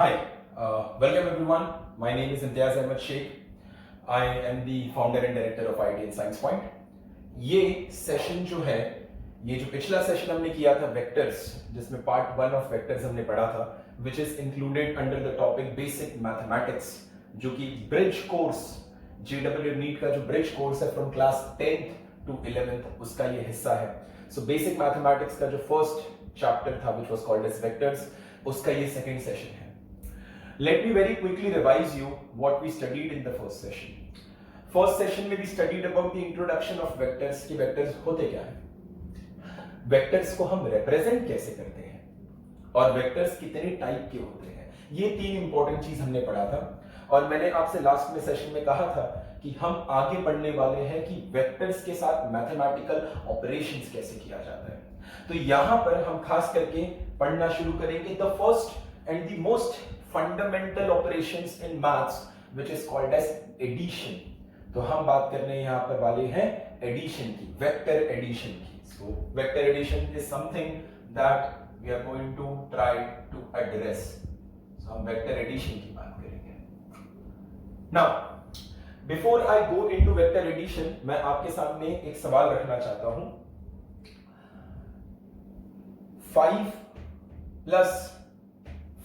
Hi, welcome everyone. My name is Imtiaz Ahmed Sheikh. I am the founder and director of IT and Science Point. ये session जो है, ये जो पिछला session हमने किया था वेक्टर्स, जिसमें पार्ट 1 ऑफ वेक्टर्स हमने पढ़ा था, which is included under the topic basic mathematics, जो कि ब्रिज कोर्स JEE नीट का जो ब्रिज कोर्स है from class 10th to 11th उसका ये हिस्सा है. So basic mathematics का जो फर्स्ट चैप्टर था which was called as vectors, उसका ये सेकेंड सेशन है. Let me very quickly revise you what we studied in the first session. First session में we studied about the introduction of vectors कि vectors होते क्या हैं, vectors को हम represent कैसे करते हैं और vectors कितने टाइप के होते हैं. ये तीन इंपॉर्टेंट चीज हमने पढ़ा था और मैंने आपसे लास्ट में सेशन में कहा था कि हम आगे बढ़ने वाले हैं कि वेक्टर्स के साथ मैथमेटिकल ऑपरेशंस कैसे किया जाता है. तो यहां पर हम खास करके पढ़ना शुरू करेंगे the first and the most fundamental operations in maths which is called as addition. तो हम बात करने यहां पर वाले हैं एडिशन की, वेक्टर एडिशन की. So vector addition is something that we are going to try to address. So हम वेक्टर एडिशन की बात करेंगे. Now before I go into vector addition, मैं आपके सामने एक सवाल रखना चाहता हूं. 5 प्लस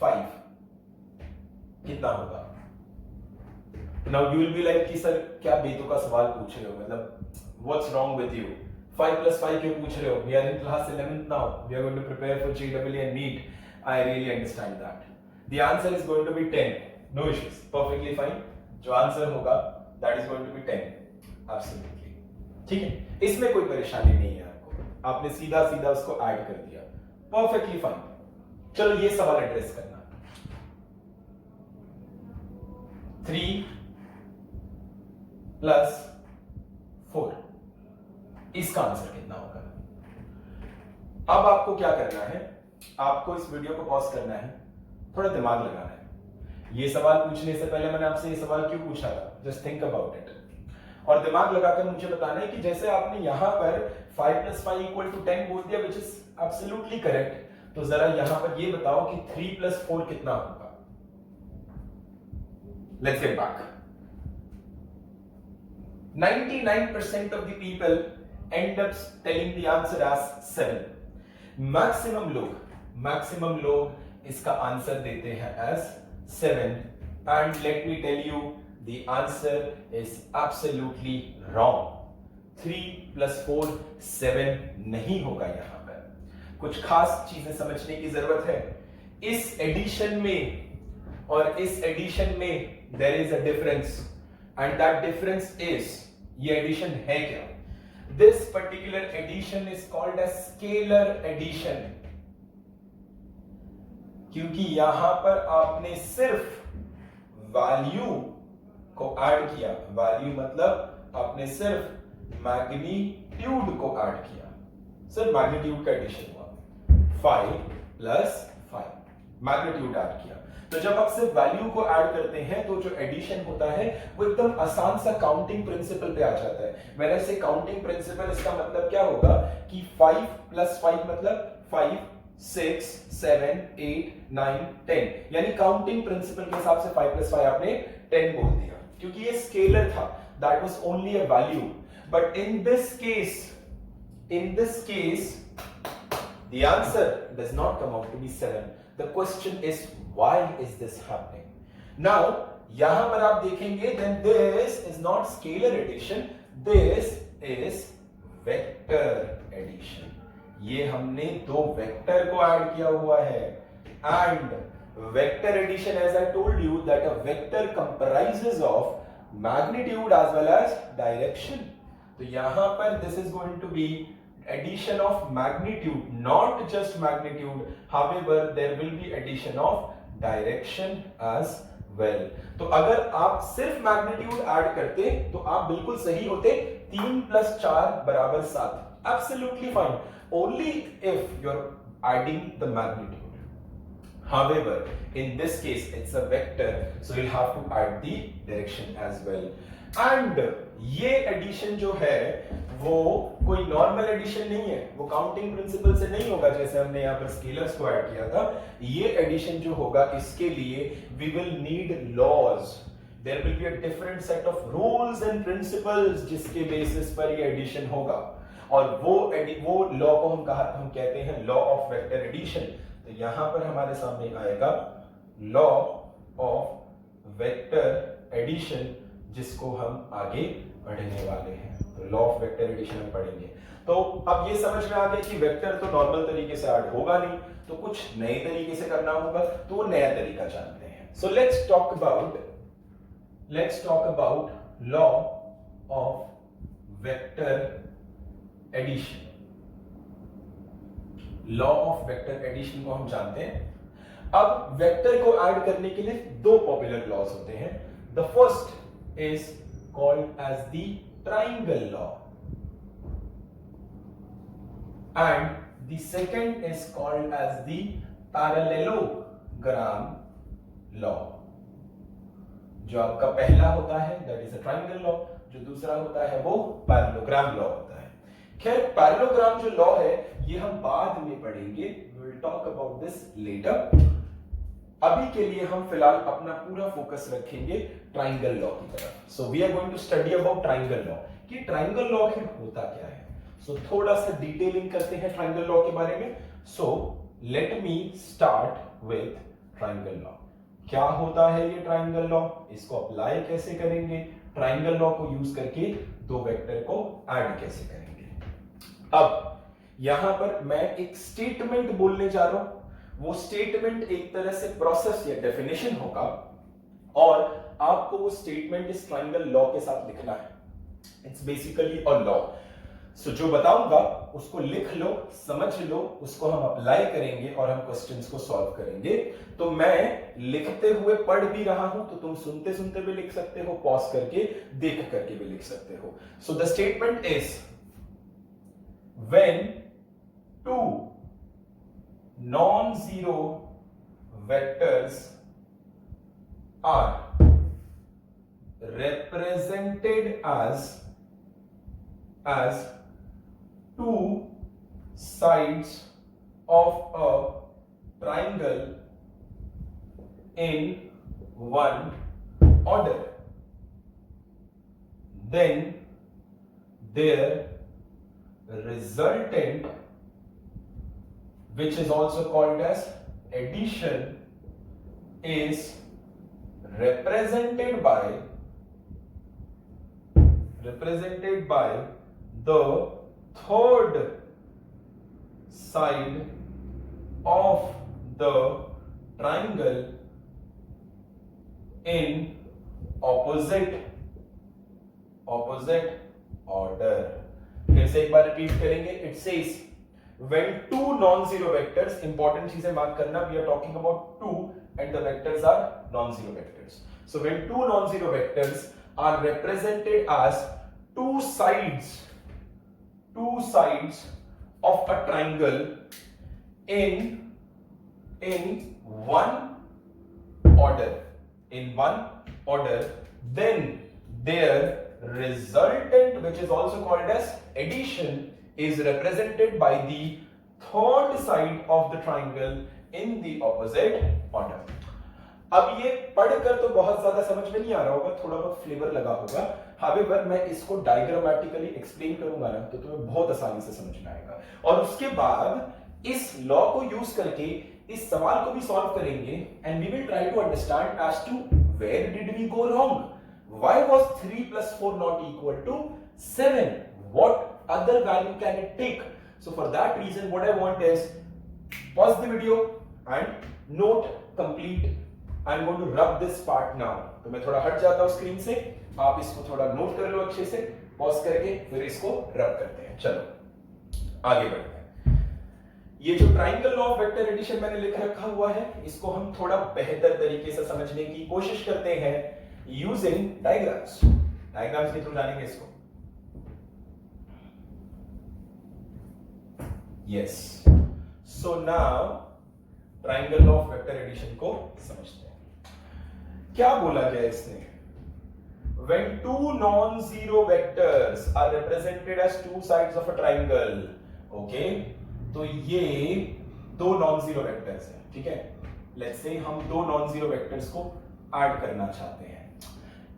5 कितना होगा? Now you will be like कि सर क्या बेतुका सवाल पूछ रहे हो, मतलब what's wrong with you, 5 plus 5 क्यों पूछ रहे हो? We are in class 11th now, we are going to prepare for JEE and NEET. I really understand that. The answer is going to be 10. No issues, perfectly fine. जो answer होगा that is going to be 10. Absolutely. ठीक है, इसमें कोई परेशानी नहीं है आपको, आपने सीधा सीधा उसको ऐड कर दिया, perfectly fine. चलो ये सवाल एड्रेस करना. 3 प्लस 4 इसका आंसर कितना होगा? अब आपको क्या करना है, आपको इस वीडियो को पॉज करना है, थोड़ा दिमाग लगाना है. ये सवाल पूछने से पहले मैंने आपसे ये सवाल क्यों पूछा था, जस्ट थिंक अबाउट इट. और दिमाग लगाकर मुझे बताना है कि जैसे आपने यहां पर 5 प्लस 5 इक्वल टू 10 बोल दिया विच इज एब्सोल्युटली करेक्ट, तो जरा यहां पर ये बताओ कि 3 प्लस 4 कितना होगा. Let's get back. 99% of the people end up telling the answer as 7. maximum लोग इसका आंसर देते हैं as 7. And let me tell you, the answer is absolutely wrong. 3 plus 4 7 नहीं होगा. यहां पर कुछ खास चीजें समझने की जरूरत है. इस एडिशन में और इस एडिशन में there is a difference and that difference is, ये एडिशन है क्या? This particular addition is called as scalar addition, क्योंकि यहां पर आपने सिर्फ वैल्यू को ऐड किया. वैल्यू मतलब आपने सिर्फ मैग्नीट्यूड को ऐड किया, सिर्फ मैग्नीट्यूड का एडिशन हुआ. 5 प्लस 5 मैग्नीट्यूड ऐड किया. तो जब आप सिर्फ वैल्यू को ऐड करते हैं तो जो एडिशन होता है वो एकदम आसान सा काउंटिंग प्रिंसिपल पे आ जाता है. व्हेन आई से काउंटिंग प्रिंसिपल, इसका मतलब क्या होगा कि 5 प्लस 5 मतलब 5 6 7 8 9 10, यानी काउंटिंग प्रिंसिपल के हिसाब से 5 प्लस 5 आपने 10 बोल दिया, क्योंकि ये स्केलर था, that was only a value. But in this case the answer does not come out to be 7. The question is, why is this happening? Now यहां पर आप देखेंगे, then this is not scalar addition, this is vector addition. ये हमने दो vector को add किया हुआ है. And vector addition, as I told you, that a vector comprises of magnitude as well as direction. तो यहां पर this is going to be addition of magnitude, not just magnitude, however there will be addition of direction as well. तो अगर आप सिर्फ magnitude add करते तो आप बिल्कुल सही होते. 3 प्लस 4 बराबर 7, absolutely fine, only if you're adding the magnitude. However, in this case it's a vector, so you'll have to add the direction as well. And ये एडिशन जो है वो कोई नॉर्मल एडिशन नहीं है, वो काउंटिंग प्रिंसिपल से नहीं होगा जैसे हमने यहां पर स्केलर्स को ऐड किया था। ये एडिशन जो होगा इसके लिए we will need laws, there will be a different set of rules and principles जिसके बेसिस पर ये एडिशन होगा, और वो लॉ को हम कहते हैं लॉ ऑफ वेक्टर एडिशन। तो यहां पर हमारे सामने आएगा लॉ ऑफ वेक्टर एडिशन, जिसको हम आगे पढ़ने वाले हैं। तो लॉ ऑफ वेक्टर एडिशन हम पढ़ेंगे। तो अब ये समझ में आ गया कि वेक्टर तो नॉर्मल तरीके से ऐड होगा नहीं, तो कुछ नए तरीके से करना होगा, तो वो नया तरीका जानते हैं। So let's talk about law of vector addition. Law of vector addition को हम जानते हैं। अब वेक्टर को ऐड करने के लिए दो पॉपुलर लॉज होते हैं। The first is called as the triangle law and the second is called as the parallelogram law। जो आपका पहला होता है that is a triangle law, जो दूसरा होता है वो parallelogram law होता है। खैर parallelogram जो लॉ है ये हम बाद में पढ़ेंगे, we will talk about this later। अभी के लिए हम फिलहाल अपना पूरा फोकस रखेंगे ट्राइंगल लॉ की तरफ। So we are going to study about triangle law कि ट्राइंगल लॉ होता क्या है। सो थोड़ा सा डिटेलिंग करते हैं ट्राइंगल लॉ के बारे में। So let me start with triangle law. क्या होता है ये ट्राइंगल लॉ, इसको अप्लाई कैसे करेंगे, ट्राइंगल लॉ को यूज करके दो वेक्टर को ऐड कैसे करेंगे। अब यहां पर मैं एक स्टेटमेंट बोलने जा रहा हूं, वो स्टेटमेंट एक तरह से प्रोसेस या डेफिनेशन होगा, और आपको वो स्टेटमेंट इस ट्राइंगल लॉ के साथ लिखना है। It's basically a law. So जो बताऊंगा उसको लिख लो, समझ लो, उसको हम अप्लाई करेंगे और हम क्वेश्चंस को सॉल्व करेंगे। तो मैं लिखते हुए पढ़ भी रहा हूं, तो तुम सुनते सुनते भी लिख सकते हो, पॉज करके देख करके भी लिख सकते हो। So the statement is when two non-zero vectors are represented as two sides of a triangle in one order, then their resultant, which is also called as addition, is represented by the third side of the triangle in opposite order। फिर से एक बार repeat करेंगे। It says when two non-zero vectors, important चीजें mark करना, we are talking about two and the vectors are non-zero vectors। So when two non-zero vectors are represented as two sides of a triangle in one order, then their resultant, which is also called as addition, is represented by the third side of the triangle in the opposite order। अब ये पढ़कर तो बहुत ज्यादा समझ में नहीं आ रहा होगा, थोड़ा बहुत फ्लेवर लगा होगा। हावेवर मैं इसको डायग्रामेटिकली एक्सप्लेन करूंगा ना, तो तुम्हें बहुत आसानी से समझ में आएगा। और उसके बाद इस लॉ को यूज करके इस सवाल को भी सॉल्व करेंगे, and we will try to understand as to where did we go wrong, why was 3 + 4 not equal to 7, what other value can it take। So for that reason what I want is pause the video and note complete। I'm going to rub this part now। तो मैं थोड़ा हट जाता हूं screen से, आप इसको थोड़ा नोट कर लो अच्छे से, पॉज करके फिर इसको रब करते हैं। चलो आगे बढ़ते हैं। ये जो triangle law of vector addition मैंने लिख रखा हुआ है, इसको हम थोड़ा बेहतर तरीके से समझने की कोशिश करते हैं यूजिंग डायग्राम्स। डायग्राम्स के थ्रू जानेंगे इसको। Yes, so now triangle law of vector addition को समझते हैं। क्या बोला गया इसने, when two non-zero vectors are represented as two sides of a triangle, okay, तो ये दो नॉन-जीरो वेक्टर्स हैं, ठीक है। लेट्स से हम दो नॉन-जीरो वेक्टर्स को ऐड करना चाहते हैं।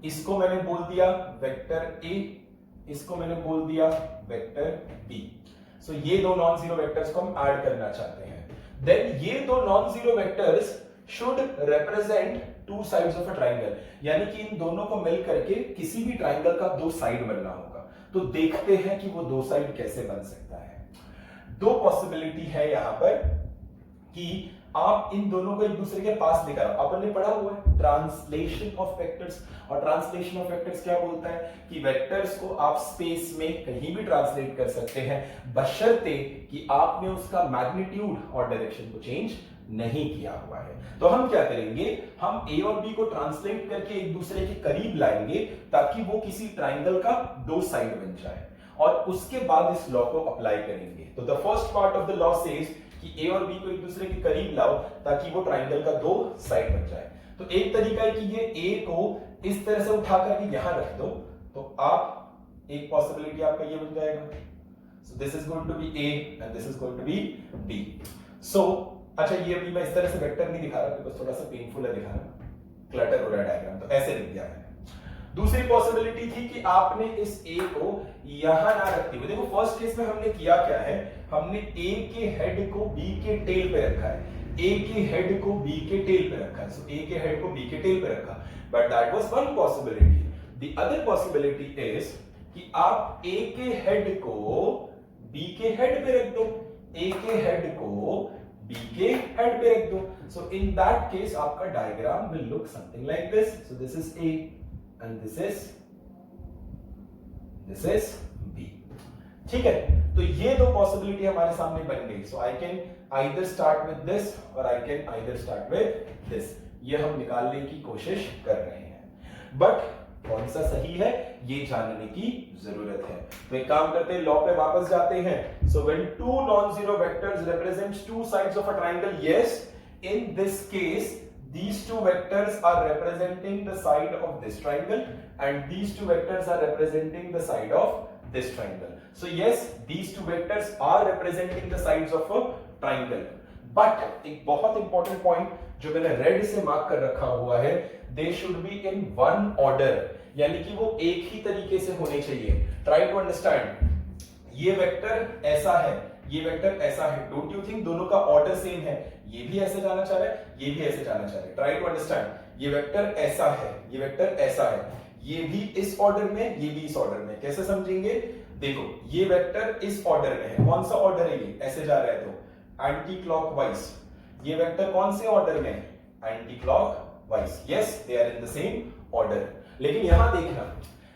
इसको मैंने बोल दिया वेक्टर ए, इसको मैंने बोल दिया वेक्टर बी। सो ये दो नॉन-जीरो वेक्टर्स को हम ऐड करना चाहते हैं। देन ये दो non-zero vectors should represent to sides of a triangle, यानी कि इन दोनों को मिल करके किसी भी ट्राइंगल का दो साइड बनना होगा। तो देखते हैं कि वो दो साइड कैसे बन सकता है। दो पॉसिबिलिटी है यहां पर कि आप इन दोनों को एक दूसरे के पास लेकर आओ। अपन ने पढ़ा हुआ है ट्रांसलेशन ऑफ वेक्टर्स, और ट्रांसलेशन ऑफ वेक्टर्स क्या बोलता है कि वेक्टर्स को आप स्पेस में कहीं भी ट्रांसलेट कर सकते हैं, बशर्ते कि आपने उसका मैग्नीट्यूड और डायरेक्शन को चेंज नहीं किया हुआ है। तो हम क्या करेंगे, हम ए और बी को ट्रांसलेट करके एक दूसरे के करीब लाएंगे ताकि वो किसी ट्राइंगल का दो साइड बन जाए, और उसके बाद इस लॉ को अप्लाई करेंगे। तो the first part of the law says कि ए और बी को एक दूसरे के करीब लाओ ताकि वो ट्राइंगल का दो साइड बन जाए। तो एक तरीका है कि ये ए को इस तरह से उठा करके यहां रख दो, तो आप एक पॉसिबिलिटी आपका ये बन जाएगा। So this is going to be A and this is going to be B. So अच्छा, ये अभी मैं इस तरह से वेक्टर नहीं दिखा रहा बिकॉज़ थोड़ा सा पेनफुल है दिखाना, क्लटर हो रहा है डायग्राम, तो ऐसे लिख दिया मैंने। दूसरी पॉसिबिलिटी थी कि आपने इस ए को यहां ना रखते हुए, देखो फर्स्ट केस में हमने किया क्या है, हमने ए के हेड को बी के टेल पे रखा है, ए के हेड को बी के टेल पे रखा है। सो ए के हेड को बी के टेल पे रखा, but that was one possibility. The other possibility is कि आप ए के हेड को बी के हेड पे रख दो, ए के हेड को बी के हेड पे रख दो। सो इन दैट केस आपका diagram will look something like this. So this is a and this is B, ठीक है। तो ये दो पॉसिबिलिटी हमारे सामने बन गई। So I can either start with this और I can either start with this, ये हम निकालने की कोशिश कर रहे हैं, बट कौन सा सही है ये जानने की जरूरत है। तो एक काम करते हैं, लॉ पे वापस जाते हैं। So when two non-zero vectors represents two sides of a triangle, yes, in this case these two vectors are representing the side of this triangle and these two vectors are representing the side of this triangle. So yes, these two vectors are representing the sides of a triangle, but एक बहुत important point जो मैंने red से mark कर रखा हुआ है, they should be in one order, यानी कि वो एक ही तरीके से होने चाहिए। Try to understand, ये वेक्टर ऐसा है, ये वेक्टर ऐसा है, डोंट यू थिंक दोनों का ऑर्डर सेम है? ये भी ऐसे जाना चाह रहा है, ये भी ऐसे जाना चाह रहा है। ट्राई टू अंडरस्टैंड, ये वेक्टर ऐसा है, ये वेक्टर ऐसा है, ये भी इस ऑर्डर में, ये भी इस ऑर्डर में। कैसे समझेंगे? देखो, ये वेक्टर इस ऑर्डर में है, कौन सा ऑर्डर है ये? ऐसे जा रहा है तो एंटी क्लॉकवाइज। ये वेक्टर कौन से ऑर्डर में है? Anticlockwise. Yes, they are in the same order. लेकिन यहां देखना,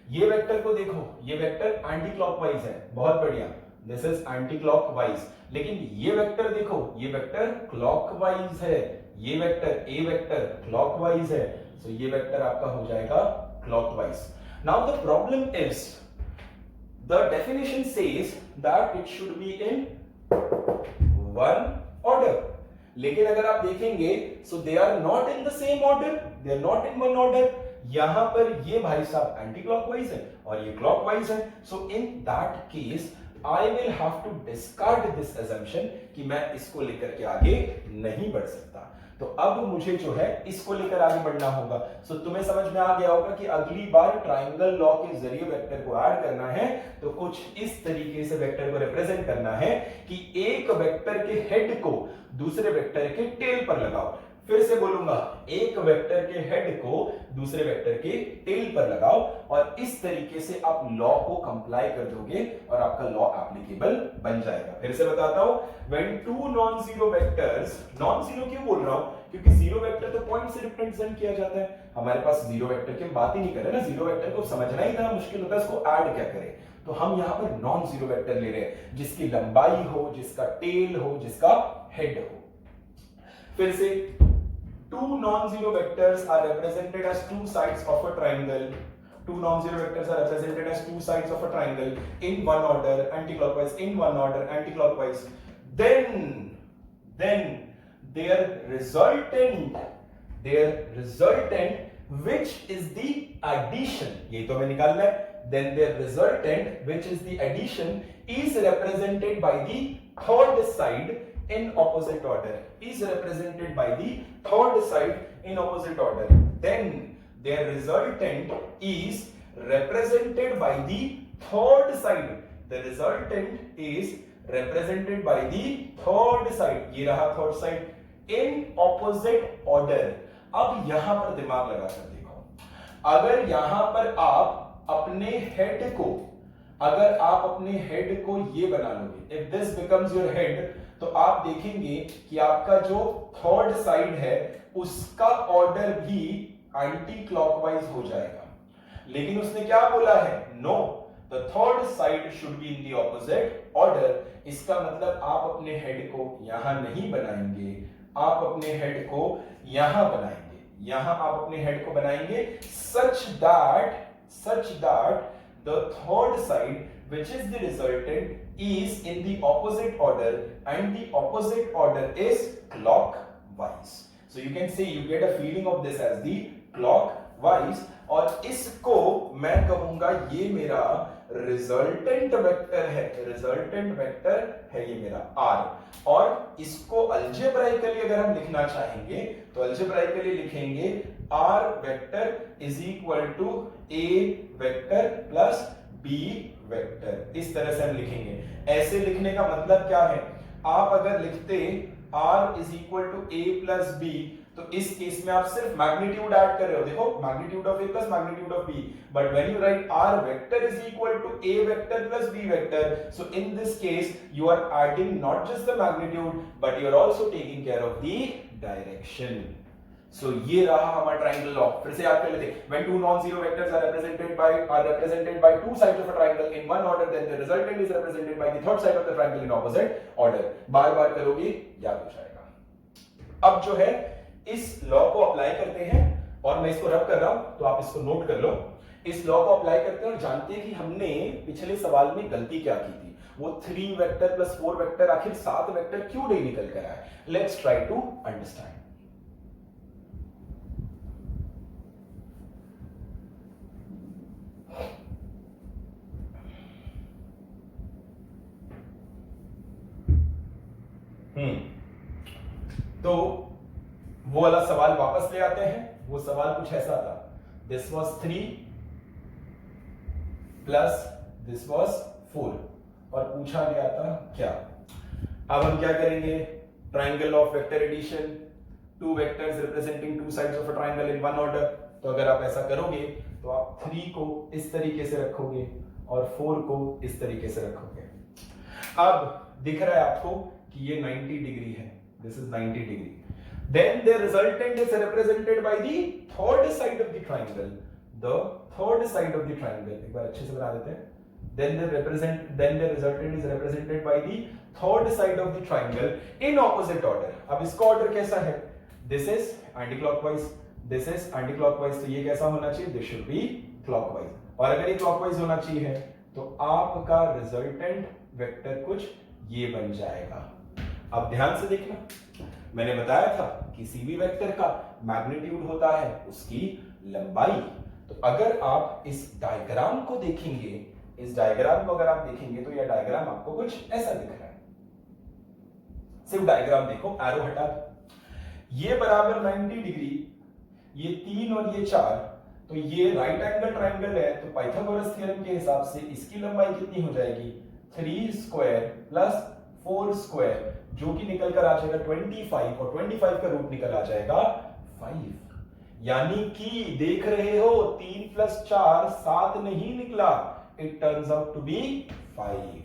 ये वेक्टर को देखो, ये वेक्टर एंटी क्लॉकवाइज है, बहुत बढ़िया, दिस इज एंटी क्लॉकवाइज। लेकिन ये वेक्टर देखो, ये वेक्टर क्लॉकवाइज है, ये वेक्टर ए वेक्टर क्लॉकवाइज है, सो ये वेक्टर आपका हो जाएगा clockwise. Now the problem is the definition says that it should be in one order, लेकिन अगर आप देखेंगे so they are not in the same order, they are not in one order. यहां पर ये भाई साहब एंटी क्लॉकवाइज है और ये क्लॉकवाइज है, so in that case I will have to discard this assumption कि मैं इसको लेकर के आगे नहीं बढ़ सकता। तो अब मुझे जो है इसको लेकर आगे बढ़ना होगा। सो तुम्हें समझ में आ गया होगा कि अगली बार ट्राइंगल लॉ के जरिए वेक्टर को ऐड करना है तो कुछ इस तरीके से वेक्टर को रिप्रेजेंट करना है कि एक वेक्टर के हेड को दूसरे वेक्टर के टेल पर लगाओ। फिर से बोलूंगा, एक वेक्टर के हेड को दूसरे वेक्टर के टेल पर लगाओ और इस तरीके से आप लॉ को कंप्लाई कर दोगे और आपका लॉ एप्लीकेबल बन जाएगा। फिर से बताता हूं, when two non-zero vectors, non-zero क्यों बोल रहा हूं? क्योंकि जीरो वेक्टर तो पॉइंट से रिप्रेजेंट किया जाता है, हमारे पास जीरो वेक्टर की हम बात ही नहीं कर रहे ना। जीरो वेक्टर को समझना ही इतना मुश्किल होता है, इसको ऐड क्या करें? तो हम यहां पर नॉन-जीरो वेक्टर ले रहे हैं जिसकी लंबाई हो, जिसका टेल हो, जिसका हेड हो। फिर से, two non-zero vectors are represented as two sides of a triangle. Two non-zero vectors are represented as two sides of a triangle in one order, anti-clockwise, in one order, anti-clockwise. Then their resultant which is the addition, ये तो हमें निकालना है, then their resultant which is the addition is represented by the third side in opposite order, is represented by the third side in opposite order, then their resultant is represented by the third side, the resultant is represented by the third side, ये रहा third side in opposite order। अब यहां पर दिमाग लगाकर देखो, अगर यहां पर आप अपने हेड को, अगर आप अपने हेड को ये बना लोगे, if this becomes your head, तो आप देखेंगे कि आपका जो थर्ड साइड है उसका ऑर्डर भी एंटी क्लॉकवाइज हो जाएगा, लेकिन उसने क्या बोला है, know the third side should be in the opposite order. इसका मतलब आप अपने हेड को यहां नहीं बनाएंगे, आप अपने हेड को यहां बनाएंगे, यहां आप अपने हेड को बनाएंगे such that the third side which is the resultant is in the opposite order and the opposite order is clockwise, so you can say you get a feeling of this as the clockwise, और इसको मैं कहूंगा ये मेरा resultant vector है, resultant vector है ये मेरा R, और इसको अलजेब्राइकली अगर हम लिखना चाहेंगे तो अलजेब्राइकली लिखेंगे R vector is equal to A vector plus B vector, इस तरह से हम लिखेंगे। ऐसे लिखने का मतलब क्या है, आप अगर लिखते R is equal to A plus B, तो इस केस में आप सिर्फ मैग्नीट्यूड ऐड कर रहे हो, देखो magnitude of A plus magnitude of B, but when you write R vector is equal to A vector plus B vector, so in this case you are adding not just the magnitude but you are also taking care of the direction. So ये रहा हमारा triangle law. फिर से याद कर लेते हैं, when two non-zero vectors are represented by two sides of a triangle in one order, then the resultant is represented by the third side of the triangle in opposite order। बार बार करोगे याद हो जाएगा। अब जो है इस लॉ को apply करते हैं, और मैं इसको रब कर रहा हूं तो आप इसको नोट कर लो। इस लॉ को अप्लाई करते हैं और जानते हैं कि हमने पिछले सवाल में गलती क्या की थी, वो 3 वेक्टर प्लस 4 वेक्टर आखिर 7 वेक्टर क्यों नहीं निकल कर आए। Let's try to understand. तो वो वाला सवाल वापस ले आते हैं। वो सवाल कुछ ऐसा था, this was 3 plus this was 4, और पूछा गया था क्या। अब हम क्या करेंगे, triangle of vector addition, 2 vectors representing 2 sides of a triangle in one order. तो अगर आप ऐसा करोगे तो आप 3 को इस तरीके से रखोगे और 4 को इस तरीके से रखोगे। अब दिख रहा है आपको कि ये 90 डिग्री है, this is 90 degree. Then the resultant is represented by the third side of the triangle. The third side of the triangle. एक बार अच्छे से बना देते हैं। Then the resultant is represented by the third side of the triangle in opposite order. अब इसका order कैसा है? This is anti-clockwise. This is anti-clockwise. तो ये कैसा होना चाहिए? This should be clockwise. और अगर ये clockwise होना चाहिए तो आपका resultant वेक्टर कुछ ये बन जाएगा। अब ध्यान से देखना, मैंने बताया था किसी भी वेक्टर का मैग्नीट्यूड होता है उसकी लंबाई। तो अगर आप इस डायग्राम को देखेंगे, इस डायग्राम को अगर आप देखेंगे तो यह डायग्राम आपको कुछ ऐसा दिख रहा है। सिर्फ डायग्राम देखो, एरो हटा दो। ये बराबर 90 डिग्री, ये 3 और ये 4, तो ये राइट एंगल ट्रायंगल है। तो पाइथागोरस थ्योरम के हिसाब से इसकी लंबाई कितनी हो जाएगी, 3 स्क्वायर प्लस 4 स्क्वायर, जो कि निकल कर आ जाएगा 25, और 25 का रूट निकल आ जाएगा 5। यानी कि देख रहे हो 3 प्लस 4 7 नहीं निकला, it turns out to be 5।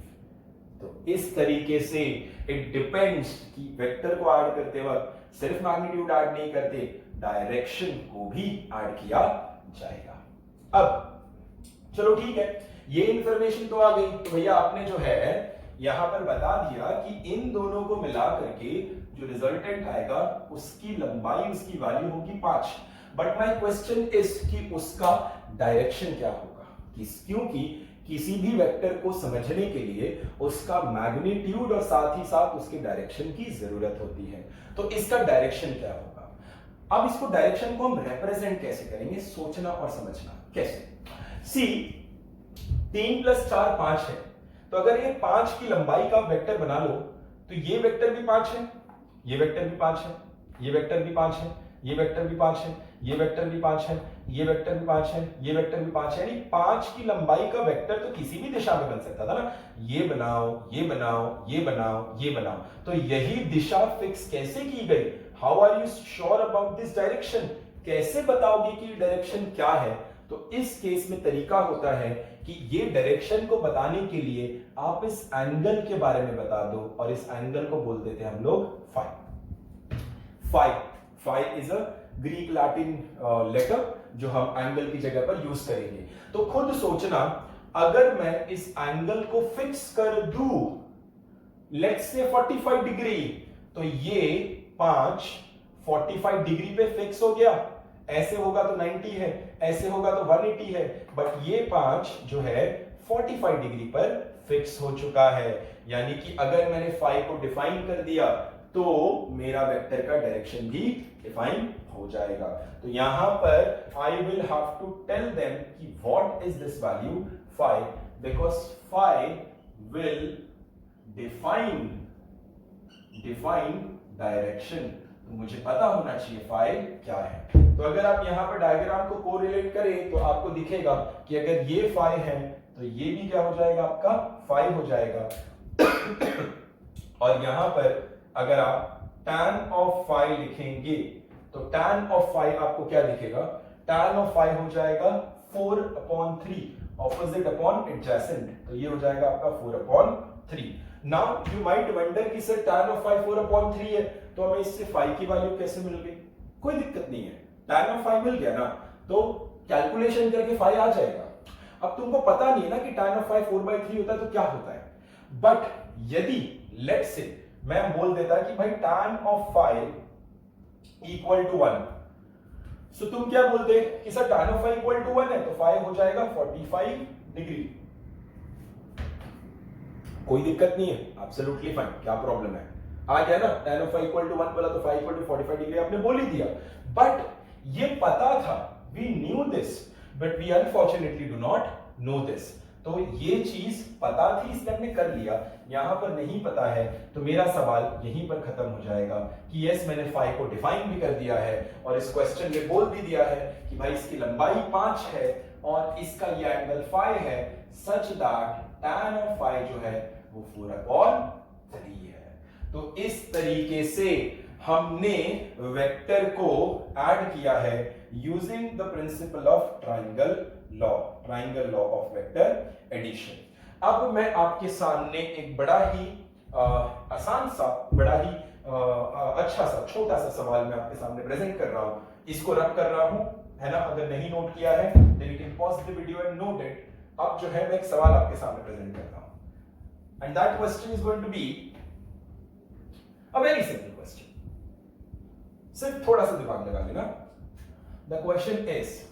तो इस तरीके से इट डिपेंड्स कि वेक्टर को ऐड करते वक्त सिर्फ मैग्नीट्यूड ऐड नहीं करते, डायरेक्शन को भी ऐड किया जाएगा। अब चलो ठीक है, ये इंफॉर्मेशन तो आ गई। तो भैया आपने जो है यहां पर बता दिया कि इन दोनों को मिला करके जो रिजल्टेंट आएगा उसकी लंबाई, उसकी वैल्यू होगी 5। बट माय क्वेश्चन इज कि उसका डायरेक्शन क्या होगा, क्योंकि किसी भी वेक्टर को समझने के लिए उसका मैग्नीट्यूड और साथ ही साथ उसके डायरेक्शन की जरूरत होती है। तो इसका डायरेक्शन क्या होगा, अब इसको डायरेक्शन को हम रिप्रेजेंट कैसे करेंगे, सोचना और समझना कैसे। सी 3 + 4 5 है, तो अगर ये 5 की लंबाई का वेक्टर बना लो तो ये वेक्टर भी 5 है, ये वेक्टर भी 5 है, ये वेक्टर भी 5 है, ये वेक्टर भी 5 है, ये वेक्टर भी 5 है, ये वेक्टर भी 5 है, ये वेक्टर भी 5 है, यानी 5 की लंबाई का वेक्टर तो किसी भी दिशा में बन सकता था ना। ये बनाओ, ये बनाओ, ये बनाओ, ये बनाओ, तो यही दिशा फिक्स कैसे की गई। How are you sure about this direction, कैसे बताओगे कि डायरेक्शन क्या है। तो इस केस में तरीका होता है कि ये डायरेक्शन को बताने के लिए आप इस एंगल के बारे में बता दो, और इस एंगल को बोल देते हैं हम लोग phi. Phi is a Greek Latin letter जो हम एंगल की जगह पर यूज करेंगे। तो खुद सोचना, अगर मैं इस एंगल को फिक्स कर दूं लेट्स से 45 डिग्री, तो ये 5 45 डिग्री पे फिक्स हो गया। ऐसे होगा तो 90 है, ऐसे होगा तो 180 है, बट ये 5 जो है 45 डिग्री पर फिक्स हो चुका है। यानी कि अगर मैंने फाई को डिफाइन कर दिया तो मेरा वेक्टर का डायरेक्शन भी डिफाइन हो जाएगा। तो यहां पर I will have to tell them कि what is this value phi, because phi will define direction. तो मुझे पता होना चाहिए फाई क्या है। तो अगर आप यहां पर डायग्राम को कोरिलेट करें तो आपको दिखेगा कि अगर ये फाई है तो ये भी क्या हो जाएगा, आपका फाई हो जाएगा। और यहां पर अगर आप tan ऑफ फाई लिखेंगे तो tan ऑफ फाई आपको क्या दिखेगा, tan ऑफ फाई हो जाएगा 4/3, ऑपोजिट अपॉन एडजेसेंट, तो ये हो जाएगा आपका 4/3। नाउ यू माइट वंडर कि सर tan ऑफ फाई 4/3 है, तो हमें इससे फाई की वैल्यू कैसे मिल गई। कोई दिक्कत नहीं है, tan ऑफ फाई मिल गया ना, तो कैलकुलेशन करके फाई आ जाएगा। अब तुमको पता नहीं है ना कि tan ऑफ फाई 4/3 होता है तो क्या होता है, बट यदि लेट्स से मैं बोल देता कि भाई tan of phi equal to 1, so तुम क्या बोलते कि sir tan of phi equal to 1 है तो फाई हो जाएगा 45 डिग्री। कोई दिक्कत नहीं है, एब्सोल्युटली फाइन, क्या प्रॉब्लम है, आ गया ना। tan of phi equal to 1 बोला तो फाई इक्वल टू 45 डिग्री आपने बोल ही दिया। बट ये पता था, we knew this, but we unfortunately do not know this. तो ये चीज पता थी इसलिए हमने कर लिया, यहां पर नहीं पता है तो मेरा सवाल यहीं पर खत्म हो जाएगा कि यस मैंने फाई को डिफाइन भी कर दिया है और इस क्वेश्चन में बोल भी दिया है कि भाई इसकी लंबाई 5 है और इसका ये एंगल फाई है, such that tan of phi जो है वो 4/3 है। तो इस तरीके से हमने वेक्टर को ऐड किया है using the principle of triangle law of vector addition. अब मैं आपके सामने एक बड़ा ही आसान सा, बड़ा ही अच्छा सा, छोटा सा सवाल मैं आपके सामने प्रेजेंट कर रहा हूं, इसको रब कर रहा हूं, है ना। अगर नहीं नोट किया है then you can pause the video and note it. अब जो है मैं एक सवाल आपके सामने प्रेजेंट करता हूं and that question is going to be a very simple question, सिर्फ थोड़ा सा दिमाग लगा लेना। द क्वेश्चन इज,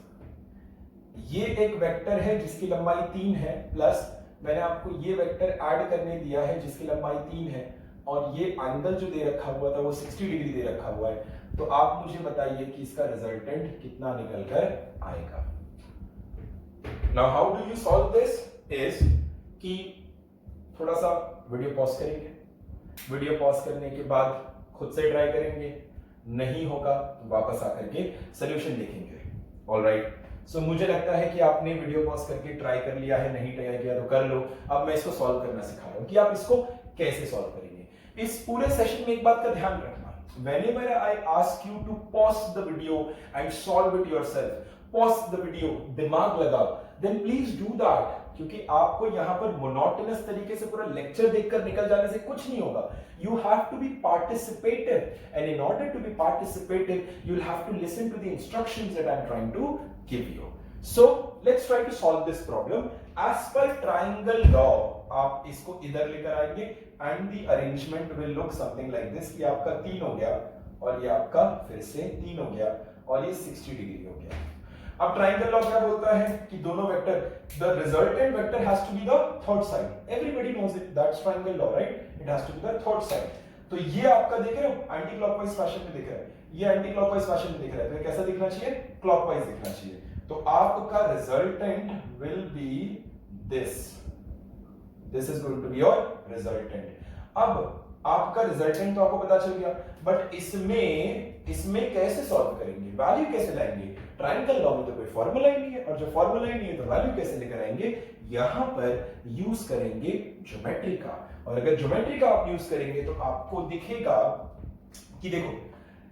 ये एक वेक्टर है जिसकी लंबाई 3 है, प्लस मैंने आपको ये वेक्टर ऐड करने दिया है जिसकी लंबाई 3 है, और ये एंगल जो दे रखा हुआ था वो 60 डिग्री दे रखा हुआ है। तो आप मुझे बताइए कि इसका रिजल्टेंट कितना निकल कर आएगा। Now how do you solve this is कि थोड़ा सा वीडियो पॉज करेंगे, वीडियो पॉज करने के बाद खुद से ट्राई करेंगे, नहीं होगा तो वापस आकर के सॉल्यूशन देखेंगे। ऑलराइट, सो मुझे लगता है कि आपने वीडियो पॉज करके ट्राई कर लिया है, नहीं ट्राई किया तो कर लो। अब मैं इसको सॉल्व करना सिखा रहा हूं कि आप इसको कैसे सॉल्व करेंगे। इस पूरे सेशन में एक बात का ध्यान रखना, whenever I ask you to pause the video and solve it yourself, pause the video, दिमाग लगाओ, then please do that, क्योंकि आपको यहां पर मोनोटोनस तरीके से पूरा लेक्चर देखकर निकल जाने से कुछ नहीं होगा। You have to be participative, and in order to be participative, you'll have to listen to the instructions that I'm trying to give you. So let's try to solve this problem as per triangle law. आप इसको इधर लेकर आएंगे and the arrangement will look something like this कि आपका 3 हो गया और ये आपका फिर से 3 हो गया और ये 60 डिग्री हो गया। अब ट्राइंगल लॉ क्या बोलता है कि दोनों vector, the resultant vector has to be the third side. Everybody knows it, that's triangle law, right? It has to be the third side. तो ये आपका देख रहे हो एंटी क्लॉकवाइज फैशन में दिख रहा है, ये एंटी क्लॉकवाइज फैशन में दिख रहा है, तो ये कैसा दिखना चाहिए, क्लॉकवाइज दिखना चाहिए। तो आपका resultant will be this is going to be your resultant. अब आपका रिजल्टेंट तो आपको पता चल गया, बट इसमें कैसे सॉल्व करेंगे, वैल्यू कैसे लाएंगे? ट्रायंगल लॉ में तो कोई फॉर्मूला ही नहीं है, और जो फॉर्मूला ही नहीं है तो वैल्यू कैसे लेकर आएंगे? यहां पर यूज करेंगे ज्योमेट्री का, और अगर ज्योमेट्री का आप यूज करेंगे तो आपको दिखेगा कि देखो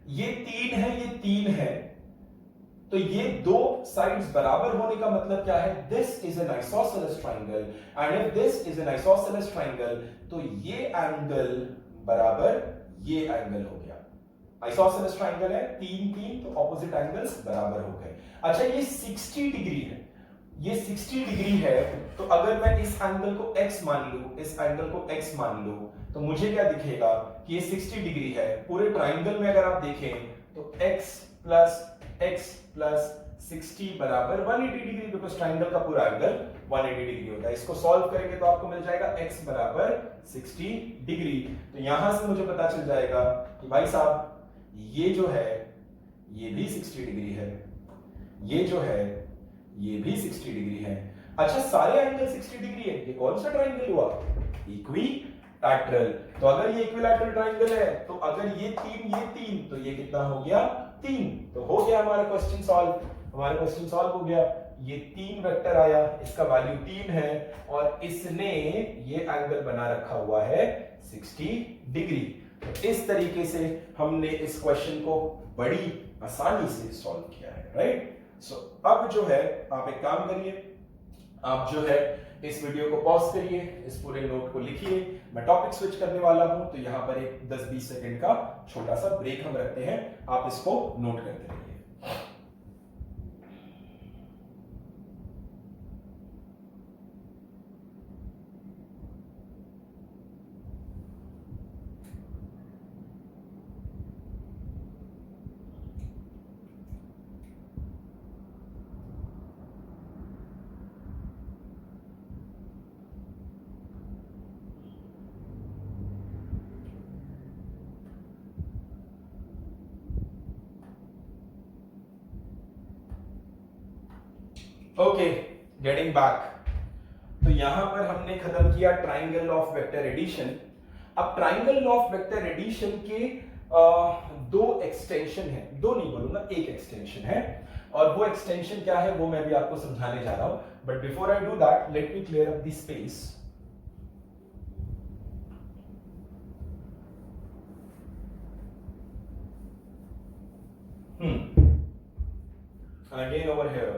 ये 3 है, ये 3 है, तो ये दो साइड्स बराबर होने का मतलब क्या है? This is N isosceles triangle, and if this is N isosceles triangle तो ये एंगल बराबर ये एंगल हो गया। आइसोसेलेस ट्रायंगल है, 3 3, तो ऑपोजिट एंगल्स बराबर हो गए। अच्छा ये 60 डिग्री है, ये 60 डिग्री है, तो अगर मैं इस एंगल को x मान लूं, इस एंगल को x मान लूं, तो मुझे क्या दिखेगा कि ये 60 डिग्री है। पूरे ट्रायंगल में अगर आप देखें तो x प्लस 60 बराबर 180 डिग्री, बिकॉज़ ट्रायंगल का पूरा एंगल 180 डिग्री होता है। इसको सॉल्व करेंगे तो आपको मिल जाएगा x बराबर 60 डिग्री। तो यहां से मुझे पता चल जाएगा कि भाई साहब ये जो है ये भी 60 डिग्री है, ये जो है ये भी 60 डिग्री है। अच्छा सारे एंगल 60 डिग्री है, ये कौन सा ट्रायंगल हुआ? इक्विलैटरल। तो अगर ये इक्विलैटरल ट्रायंगल है तो अगर ये 3 तो ये कितना हो गया? 3। तो हो गया हमारा क्वेश्चन सॉल्व, हमारा क्वेश्चन सॉल्व हो गया। ये 3 वेक्टर आया, इसका वैल्यू 3 है, और इसने ये एंगल बना रखा हुआ है 60 डिग्री। तो इस तरीके से हमने इस क्वेश्चन को बड़ी आसानी से सॉल्व किया है, राइट? सो अब जो है आप एक काम करिए, आप जो है इस वीडियो को पॉज करिए, इस पूरे नोट को लिखिए। मैं टॉपिक स्विच करने वाला हूं, तो यहां पर एक 10-20 सेकंड का छोटा सा ब्रेक हम रखते हैं, आप इसको नोट करते रहिए। Okay, getting back. तो यहां पर हमने खत्म किया ट्राइंगल ऑफ वेक्टर एडिशन। अब ट्राइंगल ऑफ वेक्टर एडिशन के दो एक्सटेंशन है, दो नहीं बोलूंगा, एक एक्सटेंशन है, और वो एक्सटेंशन क्या है वो मैं भी आपको समझाने जा रहा हूं। But before I do that let me clear up the space. Again over here,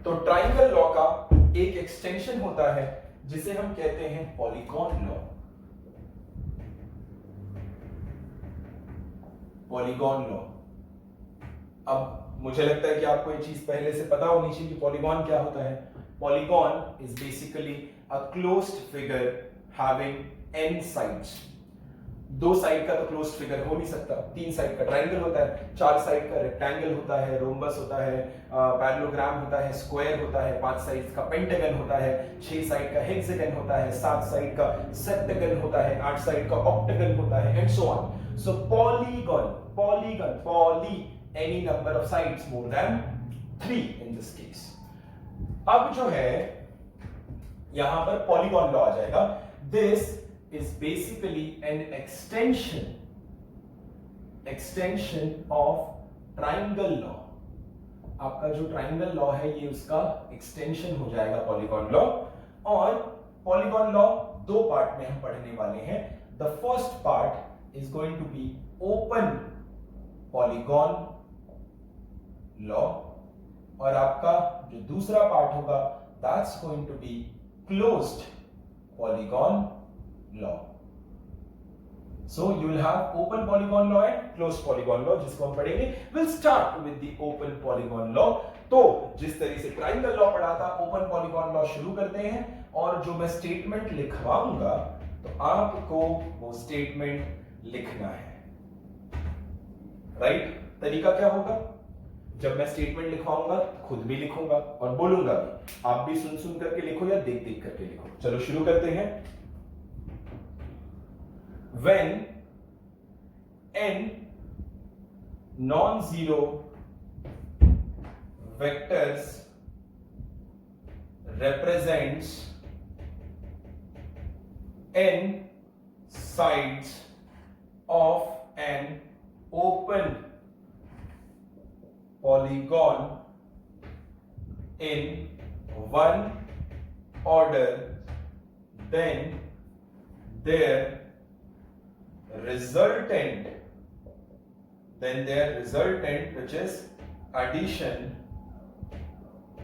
तो ट्राइंगल लॉ का एक एक्सटेंशन होता है जिसे हम कहते हैं पॉलीगॉन लॉ। Polygon law. अब मुझे लगता है कि आपको ये चीज पहले से पता होनी चाहिए कि पॉलीगॉन क्या होता है। Polygon is basically a closed figure having n sides. दो साइड का तो क्लोज्ड फिगर हो नहीं सकता, 3 साइड का ट्राइंगल होता है, 4 साइड का रेक्टेंगल होता है, रोम्बस होता है, पैरेललोग्राम होता है, स्क्वायर होता है, 5 साइड का पेंटागन होता है, 6 साइड का हेक्सागन होता है, 7 साइड का सेप्टागन होता है, 8 साइड का ऑक्टागन होता है, and so on. So polygon, poly any number of sides more than 3 in this case। अब जो है यहां पर पॉलीगॉन लॉ आ जाएगा। This is basically an extension of triangle law। आपका जो ट्राइंगल लॉ है ये उसका एक्सटेंशन हो जाएगा पॉलीगॉन लॉ। और पॉलीगॉन लॉ दो पार्ट में हम पढ़ने वाले हैं। The first part is going to be open polygon law, और आपका जो दूसरा पार्ट होगा that's going to be closed polygon law. So you will have open polygon law and closed polygon law, जिसको हम पढ़ेंगे। We'll start with the open polygon law। तो जिस तरह से ट्राइंगल लॉ पढ़ा था, ओपन पॉलीगॉन लॉ शुरू करते हैं, और जो मैं स्टेटमेंट लिखवाऊंगा तो आपको वो स्टेटमेंट लिखना है, राइट? तरीका क्या होगा? जब मैं स्टेटमेंट लिखवाऊंगा खुद भी लिखूंगा और बोलूंगा भी, आप भी सुन सुन करके लिखो या देख देख करके लिखो। चलो शुरू करते हैं। When n non-zero vectors represents n sides of an open polygon in one order, then their resultant, which is addition,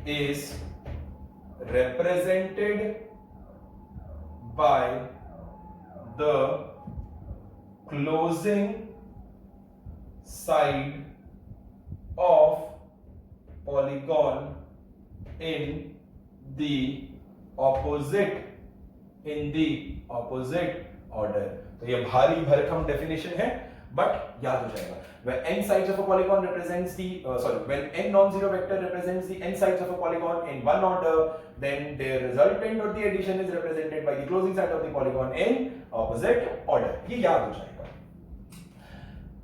is represented by the closing side of polygon in the opposite order। तो ये भारी भरकम definition है, but याद हो जाएगा। When n sides of a polygon represents when n non-zero vector represents the n sides of a polygon in one order, then their resultant or the addition is represented by the closing side of the polygon in opposite order। ये याद हो जाएगा।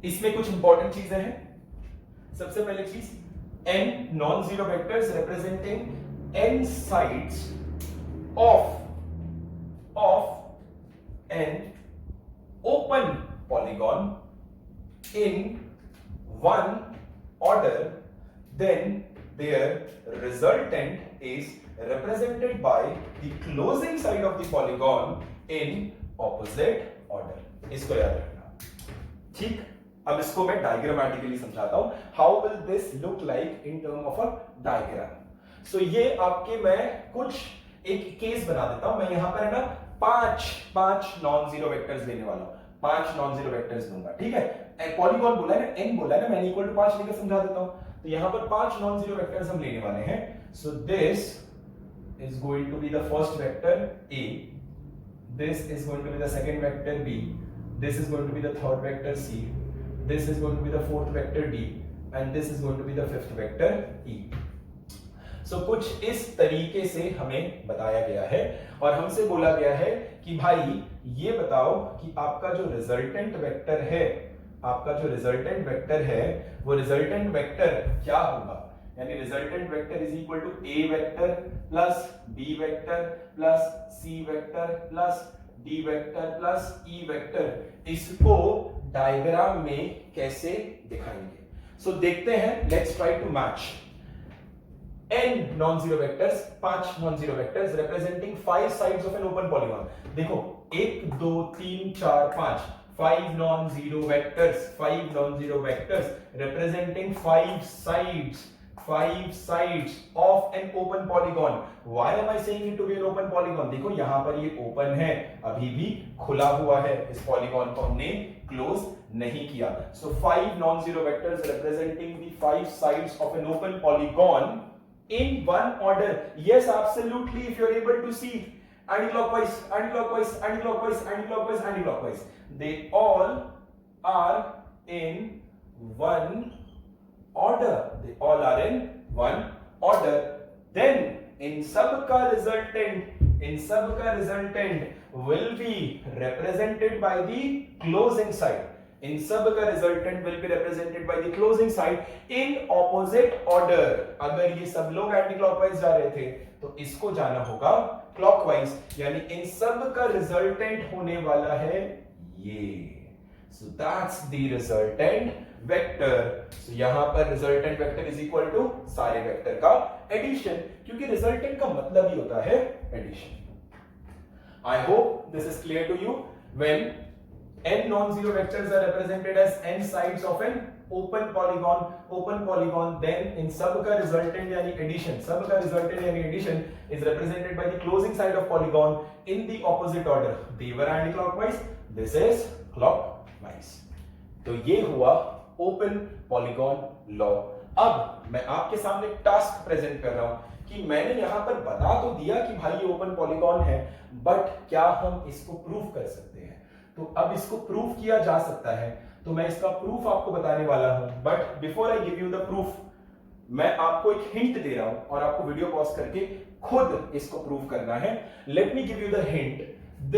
इसमें कुछ important चीजें हैं। सबसे पहले चीज, n non-zero vectors representing n sides of an open polygon in one order, then their resultant is represented by the closing side of the polygon in opposite order। इसको याद रखना, ठीक। अब इसको मैं डायग्रामेटिकली समझाता हूं। How will this look like in term of a diagram. So ये आपके मैं कुछ एक केस बना देता हूं। मैं यहां पर है ना पांच नॉन जीरो वेक्टर्स लेने वाला हूं, 5 नॉन जीरो वेक्टर्स दूंगा, ठीक है। पॉलीगॉन बोला है ना, n बोला है ना, मैंने इक्वल टू 5 लेकर समझा देता हूं। तो यहां पर 5 नॉन जीरो वेक्टर्स हम लेने वाले हैं। So this is going to be the first vector a, this is going to be the second vector b, this is going to be the third vector c, this is going to be the fourth vector d, and this is going to be the fifth vector e। So कुछ इस तरीके से हमें बताया गया है और हमसे बोला गया है कि भाई ये बताओ कि आपका जो रिजल्टेंट वेक्टर है, वो रिजल्टेंट वेक्टर क्या होगा। यानी resultant vector is equal to a vector plus b vector plus c vector plus d vector plus e vector. इसको डायग्राम में कैसे दिखाएंगे, सो देखते हैं। Let's try to match n non zero vectors, 5 non zero vectors representing 5 sides of an open polygon. देखो 1 2 3 4 5 non zero vectors representing 5 sides of an open polygon। Why am I saying it to be an open polygon? देखो यहां पर ये open है, अभी भी खुला हुआ है, इस पॉलीगॉन को हमने क्लोज नहीं किया। So 5 non-zero vectors representing the 5 sides of an open polygon in one order। Yes, absolutely, if you're able to see anticlockwise, they all are in one order, then in sub का resultant will be represented by the closing side, in opposite order। अगर ये सब लोग anti clockwise जा रहे थे तो इसको जाना होगा क्लॉकवाइज, यानी इन सब का रिजल्टेंट होने वाला है ये। So that's the resultant vector. So यहां पर resultant vector is equal to सारे वेक्टर का एडिशन, क्योंकि रिजल्टेंट का मतलब ही होता है addition. I hope this is clear to you. When n non-zero vectors are represented as n sides of an open polygon, then in sub का resultant यानी addition, is represented by the closing side of polygon in the opposite order। they were anti-clockwise, this is clockwise। तो ये हुआ open polygon law. अब मैं आपके सामने task present कर रहा हूं कि मैंने यहां पर बता तो दिया कि भाई ये ओपन पॉलीगॉन है, बट क्या हम इसको प्रूव कर सकते हैं। तो अब इसको प्रूव किया जा सकता है, तो मैं इसका प्रूफ आपको बताने वाला हूं। But before I give you the proof, मैं आपको एक हिंट दे रहा हूं और आपको वीडियो पॉज करके खुद इसको प्रूव करना है। Let me give you the hint. The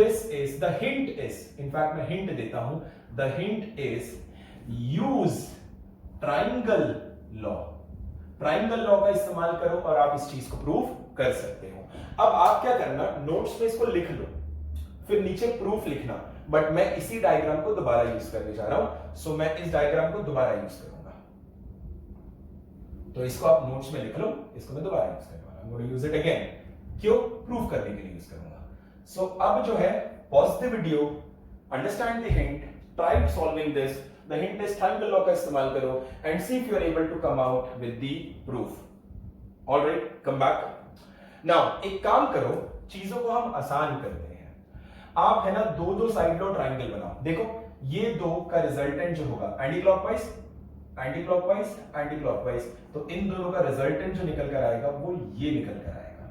hint is, in fact मैं हिंट देता हूं, the hint is use triangle law. Triangle law का इस्तेमाल करो और आप इस चीज को प्रूव कर सकते हो। अब आप क्या करना, नोट्स में इसको लिख लो, फिर नीचे प्रूफ लिखना, बट मैं इसी डायग्राम को दोबारा यूज करने जा रहा हूं, सो मैं इस डायग्राम को दोबारा यूज करूंगा। तो इसको आप नोट्स में लिख लो, इसको मैं दोबारा यूज करने वाला हूं, यूज इट अगेन। क्यों? प्रूफ करने के लिए यूज करूंगा। सो अब जो है, pause the video, understand the hint, try solving this. The hint is triangle law का इस्तेमाल करो and see if you are able to come out with the proof. Alright, come back. Now एक काम करो, चीजों को हम आसान करते हैं। आप है ना दो साइड लो ट्राइंगल बनाओ। देखो ये दो का रिजल्टेंट जो होगा anti clockwise anti clockwise anti clockwise, तो इन दोनों का रिजल्टेंट जो निकल कर आएगा वो ये निकल कर आएगा।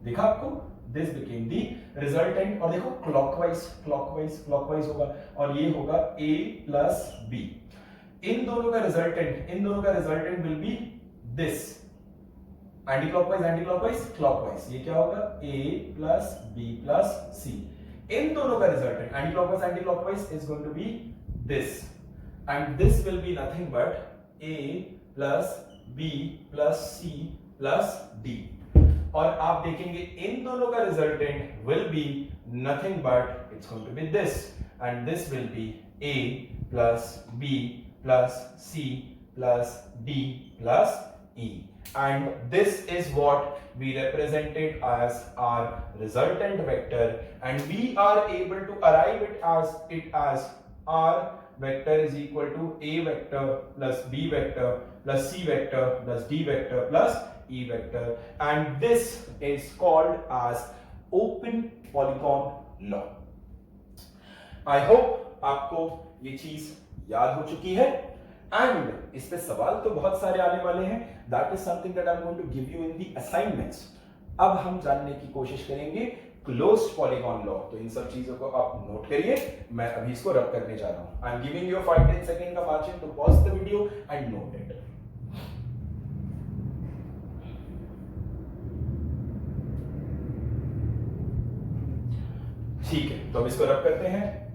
देखा आपको? This became the resultant. और देखो क्लॉकवाइज क्लॉकवाइज क्लॉकवाइज होगा और ये होगा a प्लस b। इन दोनों का resultant will be this, anticlockwise clockwise. ये क्या होगा? a plus b plus c। इन दोनों का resultant anticlockwise is going to be this, and this will be nothing but a plus b plus c plus d। और आप देखेंगे इन दोनों का resultant will be nothing but it's going to be this, and this will be a plus b plus c plus d plus e, and this is what we represented as our resultant vector, and we are able to arrive it as r vector is equal to a vector plus b vector plus c vector plus d vector plus e vector, and this is called as open polygon law. I hope आपको ये चीज याद हो चुकी है, and इस पे सवाल तो बहुत सारे आने वाले हैं। That is something that I am going to give you in the assignments. अब हम जानने की कोशिश करेंगे क्लोज्ड पॉलीगॉन लॉ। तो इन सब चीजों को आप नोट करिए, मैं अभी इसको रब करने जा रहा हूं। I am giving you 5-10 second का margin to pause the video and note it. ठीक है, तो अब इसको रब करते हैं।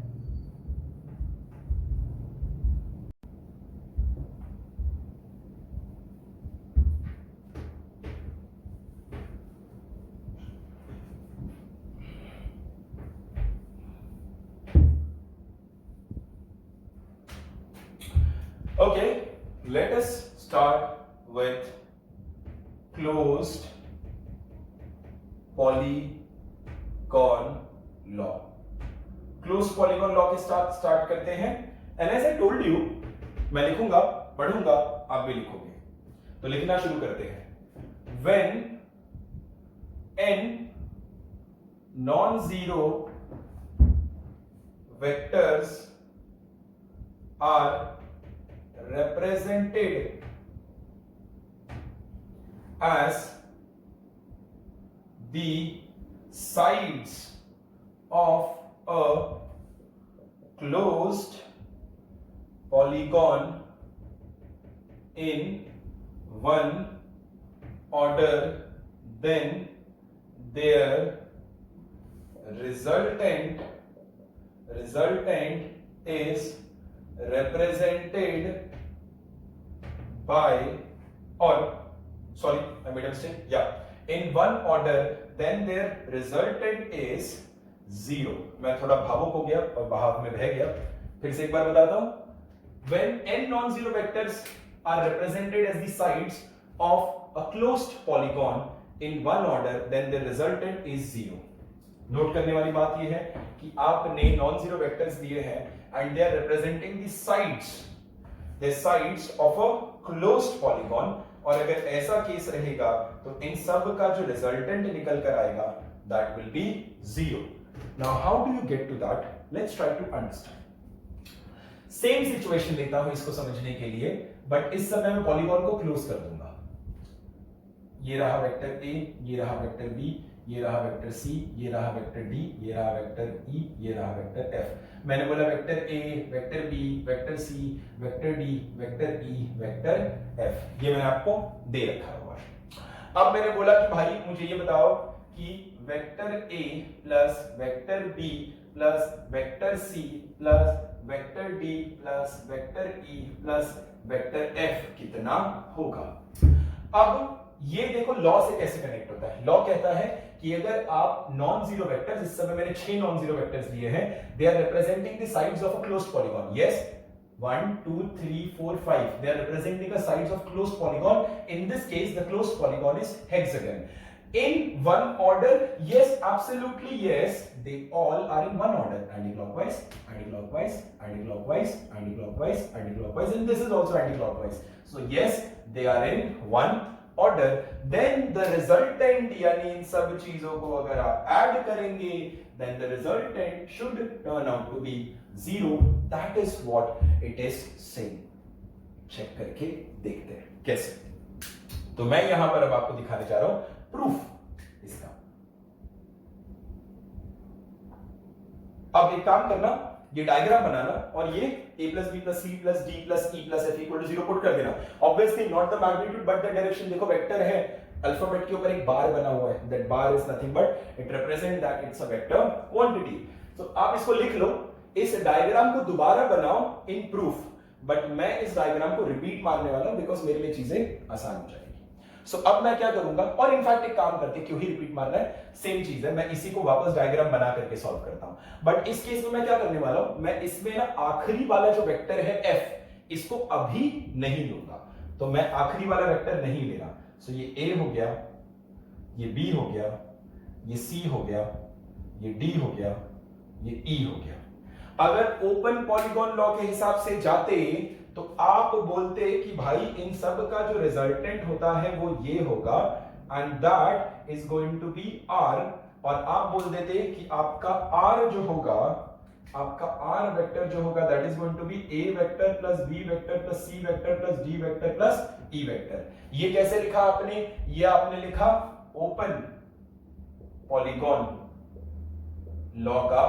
Okay, let us start with closed polygon law. Closed polygon law के start करते हैं। And as I told you, मैं लिखूंगा, पढ़ूंगा, आप भी लिखोगे। तो लिखना शुरू करते हैं। When n non-zero vectors are represented as the sides of a closed polygon in one order, then their resultant is represented by, or sorry, I made a mistake. Yeah, in one order, then their resultant is 0. मैं थोड़ा भावुक हो गया और भाव में बह गया। फिर से एक बार बताता हूं। When n non-zero vectors are represented as the sides of a closed polygon in one order, then the resultant is 0. Note करने वाली बात यह है कि आपने नॉन जीरो वेक्टर्स दिए हैं and they are representing the sides of a closed polygon, और अगर ऐसा केस रहेगा तो इन सब का जो रिजल्टेंट निकल कर आएगा that will be 0. Now how do you get to that? Let's try to understand. Same situation लेता हूं इसको समझने के लिए, बट इस समय मैं पॉलीगॉन को क्लोज कर दूंगा। ये रहा वेक्टर ए, ये रहा वेक्टर बी, ये रहा वेक्टर सी, ये रहा वेक्टर डी, ये रहा वेक्टर ई, ये रहा वेक्टर एफ। मैंने बोला vector A, vector B, vector C, vector D, vector E, vector F, ये मैंने आपको दे रखा हुआ है। अब मैंने बोला कि भाई मुझे ये बताओ कि vector A plus vector B plus vector C plus vector D plus vector E plus vector F कितना होगा। अब ये देखो लॉ से कैसे कनेक्ट होता है। लॉ कहता है कि अगर आप नॉन जीरो वेक्टर्स, इस समय मैंने 6 नॉन जीरो वेक्टर्स लिए हैं, they are representing the sides of a closed polygon. Yes, 1 2 3 4 5, they are representing the sides of closed polygon. In this case the closed polygon is hexagon. In one order, yes, absolutely yes, they all are in one order, anti-clockwise, anti-clockwise, anti-clockwise, anti-clockwise, anti-clockwise, and this is also anti-clockwise. So yes, they are in one order. Then the resultant, यानी इन सब चीजों को अगर आप add करेंगे, then the resultant should turn out to be 0. That is what it is saying. Check करके देखते हैं कैसे। तो मैं यहां पर अब आपको दिखाने जा रहा हूं प्रूफ इसका। अब एक काम करना, ये डायग्राम बनाना और ये a plus b plus c plus d plus e plus f equal to 0 put कर देना। Obviously not the magnitude but the direction। देखो वेक्टर है, अल्फाबेट के ऊपर एक बार बना हुआ है, that bar is nothing but it represent that it's a vector quantity। तो आप इसको लिख लो, इस डायग्राम को दोबारा बनाओ इन प्रूफ, बट मैं इस डायग्राम को रिपीट मारने वाला हूं बिकॉज मेरे लिए चीजें आसान हो जाएगी। सो अब मैं क्या करूंगा, और इनफैक्ट एक काम करते, क्यों ही रिपीट मारना है, सेम चीज है, मैं इसी को वापस डायग्राम बना करके सॉल्व करता हूं। बट इस केस में मैं क्या करने वाला हूं, मैं इसमें ना आखिरी वाला जो वेक्टर है f, इसको अभी नहीं लूंगा। तो मैं आखिरी वाला वेक्टर नहीं ले रहा। सो ये a हो गया, ये b हो गया, ये c हो गया, ये d हो गया, ये e हो गया। अगर ओपन पॉलीगॉन लॉ के हिसाब से जाते तो आप बोलते कि भाई इन सब का जो रिजल्टेंट होता है वो ये होगा and that is going to be r, और आप बोल देते कि आपका r जो होगा, आपका r वेक्टर जो होगा that is going to be a vector plus b vector plus c vector plus d vector plus e vector. ये कैसे लिखा आपने, ये आपने लिखा ओपन पॉलीगॉन लॉ का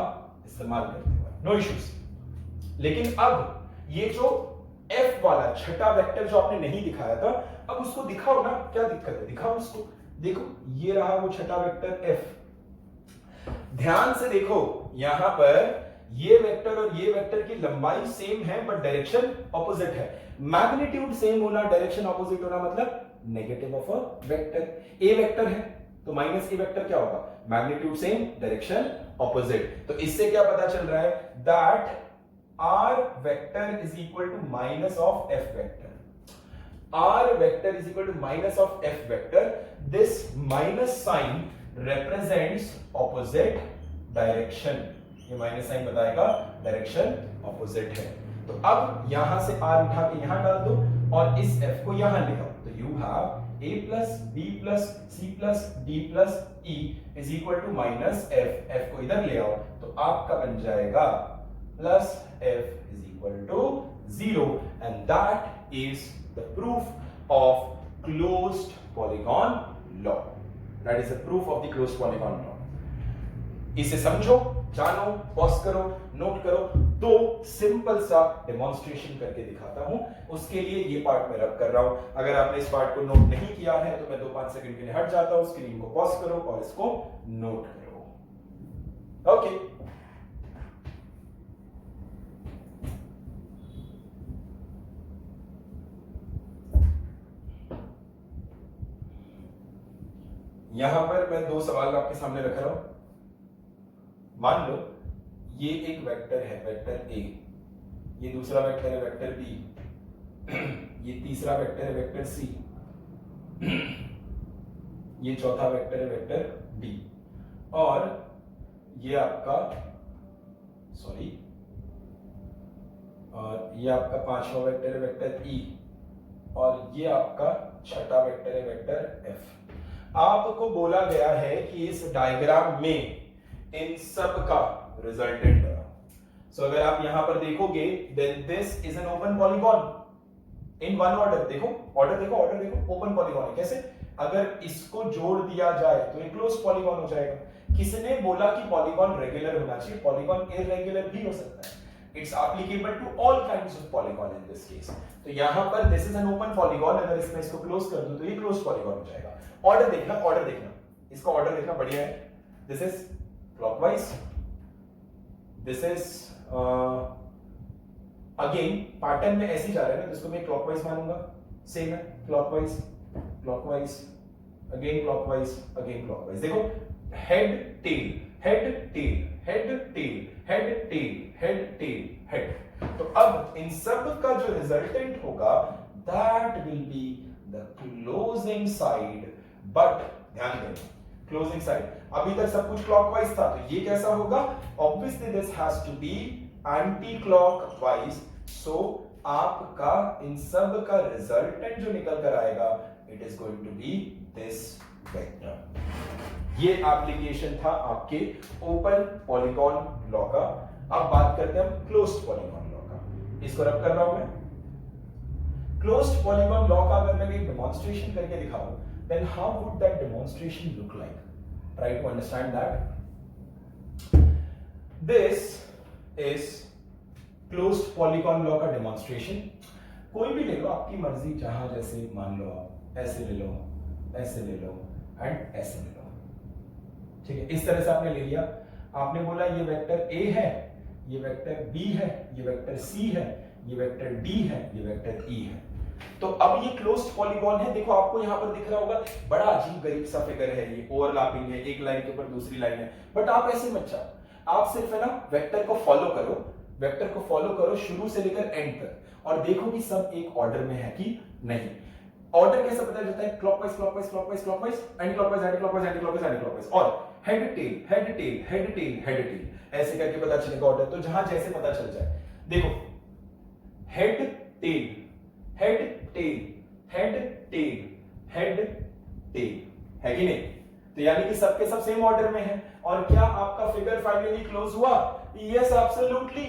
इस्तेमाल करते हुए, नो इश्यूज। लेकिन अब ये जो f वाला छठा वेक्टर जो आपने नहीं दिखाया था, अब उसको दिखाओ ना, क्या दिक्कत है, दिखाओ उसको। देखो ये रहा वो छठा वेक्टर f। ध्यान से देखो, यहां पर ये वेक्टर और ये वेक्टर की लंबाई सेम है बट डायरेक्शन ऑपोजिट है। मैग्नीट्यूड सेम होना, डायरेक्शन ऑपोजिट होना मतलब negative of a vector. a vector है तो माइनस ए वेक्टर क्या होगा, मैग्नीट्यूड सेम, डायरेक्शन ऑपोजिट। तो इससे क्या पता चल रहा है, that r vector is equal to minus of f vector। r vector is equal to minus of f vector। This minus sign represents opposite direction। ये माइनस साइन बताएगा direction opposite है। तो अब यहां से r उठा के यहां डाल दो और इस f को यहां ले आओ। तो you have a plus b plus c plus d plus e is equal to minus f। f को इधर ले आओ तो आपका बन जाएगा plus f is equal to 0, and that is the proof of closed polygon law। That is the proof of the closed polygon law। इसे समझो, जानो, पॉज करो, नोट करो। तो सिंपल सा डेमोन्स्ट्रेशन करके दिखाता हूं, उसके लिए ये पार्ट मैं रब कर रहा हूं। अगर आपने इस पार्ट को नोट नहीं किया है तो मैं 2-5 सेकंड के लिए हट जाता हूं, स्क्रीन को पॉज करो और इसको नोट करो। ओके, यहां पर मैं 2 सवाल आपके सामने रख रहा हूं। मान लो ये एक वेक्टर है, वेक्टर ए, ये दूसरा वेक्टर है वेक्टर बी, ये तीसरा वेक्टर है वेक्टर सी, ये चौथा वेक्टर है वेक्टर डी, और ये आपका और ये आपका पांचवा वेक्टर है वेक्टर ई, और ये आपका छठा वेक्टर है वेक्टर एफ। आपको बोला गया है कि इस डायग्राम में इन सब का रिजल्टेंट बनाओ। सो अगर आप यहां पर देखोगे then this is an open polygon in one order. देखो ऑर्डर देखो, ऑर्डर देखो, ओपन पॉलीगॉन है। कैसे, अगर इसको जोड़ दिया जाए तो ये क्लोज पॉलीगॉन हो जाएगा। किसने बोला कि पॉलीगॉन रेगुलर होना चाहिए? पॉलीगॉन इररेगुलर भी हो सकता है। It's applicable to all kinds of polygon in this case. तो यहां पर this is an open polygon, अगर इसमें इसको क्लोज कर दूं तो ये क्लोज पॉलीगॉन हो जाएगा। ऑर्डर देखना, ऑर्डर देखना, इसका ऑर्डर देखना, बढ़िया है। This is clockwise, this is again pattern में ऐसे ही जा रहा है ना, तो इसको मैं क्लॉकवाइज मानूंगा। सेम है, clockwise clockwise again clockwise again clockwise. देखो head tail head tail head tail head tail head tail head. तो अब इन सब का जो रिजल्टेंट होगा that will be the closing side. But ध्यान दें, क्लोजिंग साइड, अभी तक सब कुछ क्लॉकवाइज था, तो ये कैसा होगा? Obviously this has to be anti clockwise. So आपका इन सब का रिजल्टेंट जो निकल कर आएगा, it is going to be this vector. ये एप्लीकेशन था आपके ओपन पॉलीगॉन लॉ का। अब बात करते हैं हम क्लोज्ड पॉलीगॉन लॉ का। इसको रब कर रहा हूं मैं। क्लोज्ड पॉलीगॉन लॉ का अगर मैं एक डेमोंस्ट्रेशन करके दिखाऊं, then how would that demonstration look like? Try to understand that. This is closed polygon law का demonstration। कोई भी ले लो, आपकी मर्जी, जहां जैसे मान लो, आप ऐसे ले लो, ऐसे ले लो एंड ऐसे ले लो, ठीक है। इस तरह से आपने ले लिया। आपने बोला ये वेक्टर A है, ये वेक्टर B है, ये वेक्टर C है, ये वेक्टर D है, ये वेक्टर E है। तो अब ये क्लोज्ड पॉलीगॉन है। देखो आपको यहां पर दिख रहा होगा, बड़ा अजीब गरीब सा फिगर है, ये ओवरलैपिंग है, एक लाइन के ऊपर दूसरी लाइन है। बट आप ऐसे मत जाओ, आप सिर्फ है ना वेक्टर को फॉलो करो, वेक्टर को फॉलो करो शुरू से लेकर एंड तक, और देखो कि सब एक ऑर्डर में है कि नहीं। ऑर्डर कैसे पता चलता है? Clockwise clockwise clockwise clockwise, anti clockwise anti clockwise anti clockwise anti clockwise, और head tail head tail head tail head tail, ऐसे करके पता चलेगा ऑर्डर। तो जहां जैसे पता चल जाए, देखो head tail head tail head tail head tell, है कि नहीं? तो यानी कि सबके सब सेम ऑर्डर में है। और क्या आपका फिगर फाइनली क्लोज हुआ? Yes absolutely.